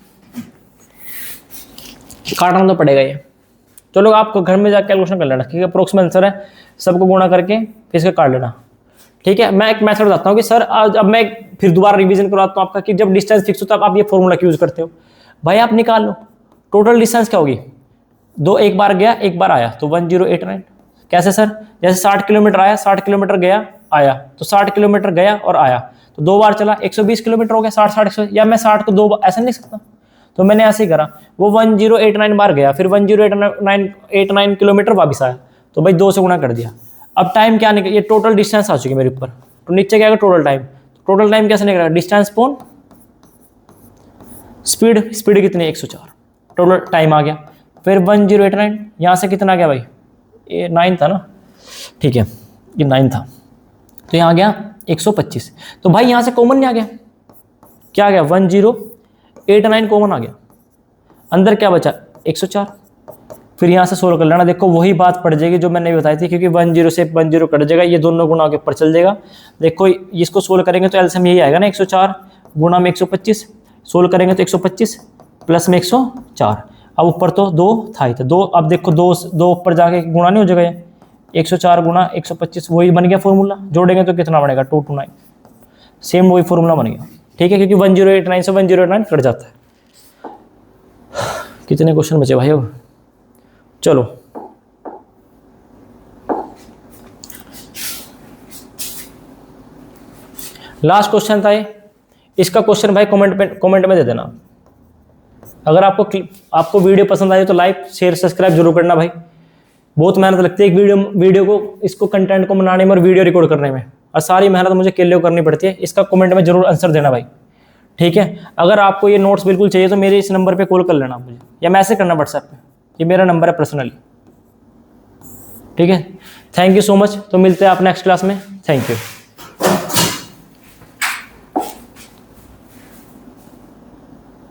काटना तो पड़ेगा ये। चलो आप घर में जाकर कैलकुलेशन कर लेना, ठीक है, अप्रोक्सीमेट आंसर है, सबको गुणा करके फिर इसका काट लेना, ठीक है। मैं एक मेथड बताता हूँ कि सर आज अब मैं फिर दोबारा रिवीजन करवाता हूँ आपका कि जब डिस्टेंस फिक्स होता है आप ये फॉर्मूला यूज करते हो। भाई आप निकाल लो टोटल डिस्टेंस क्या होगी, 2 एक बार गया एक बार आया तो 1089। कैसे सर, जैसे 60 किलोमीटर आया 60 किलोमीटर गया आया, तो 60 किलोमीटर गया और आया तो 2 बार चला 120 किलोमीटर हो गया, 60 या मैं 60 को 2 बार ऐसा नहीं लिख सकता, तो मैंने ऐसे ही करा, वो 1089 बार गया फिर 1089 किलोमीटर वापस आया, तो भाई 2 से गुणा कर दिया। अब टाइम क्या निकल, ये टोटल डिस्टेंस आ चुकी है मेरे ऊपर, तो नीचे क्या है टोटल टाइम, टोटल टाइम कैसे निकला, डिस्टेंस अपॉन स्पीड, स्पीड कितनी 104, टोटल टाइम आ गया। फिर 1089 यहाँ से कितना आ गया भाई, ये 9 था ना, ठीक है ये 9 था, तो यहाँ आ गया 125। तो भाई यहाँ से कॉमन नहीं आ गया, क्या आ गया 1089 कॉमन आ गया, अंदर क्या बचा 104। फिर यहाँ से सोल्व कर लेना, देखो वही बात पड़ जाएगी जो मैंने बताई थी, क्योंकि 10 से 10 कट जाएगा, ये दोनों गुणा के ऊपर चल जाएगा। देखो इसको सोल्व करेंगे तो एलसीएम यही आएगा ना, 104 गुणा में 125, सोल्व करेंगे तो 125 प्लस में 104, अब ऊपर तो 2 था ही, तो 2, अब देखो 2 ऊपर जाके गुणा नहीं हो जाएगा, ये 104 गुणा 125 वही बन गया फॉर्मूला, जोड़ेंगे तो कितना बनेगा 229, सेम वही फॉर्मूला बन गया, ठीक है, क्योंकि 1089 से 1089 कट जाता है। कितने क्वेश्चन बचे भाई अब, चलो लास्ट क्वेश्चन था ये, इसका क्वेश्चन भाई कमेंट में दे देना। अगर आपको वीडियो पसंद आई तो लाइक शेयर सब्सक्राइब जरूर करना भाई, बहुत मेहनत लगती है एक वीडियो को, इसको कंटेंट को बनाने में और वीडियो रिकॉर्ड करने में, और सारी मेहनत मुझे अकेले को करनी पड़ती है। इसका कमेंट में जरूर आंसर देना भाई, ठीक है। अगर आपको ये नोट्स बिल्कुल चाहिए तो मेरे इस नंबर पे कॉल कर लेना मुझे, या मैसेज करना व्हाट्सएप पे, ये मेरा नंबर है पर्सनली, ठीक है। थैंक यू सो मच, तो मिलते हैं आप नेक्स्ट क्लास में, थैंक यू।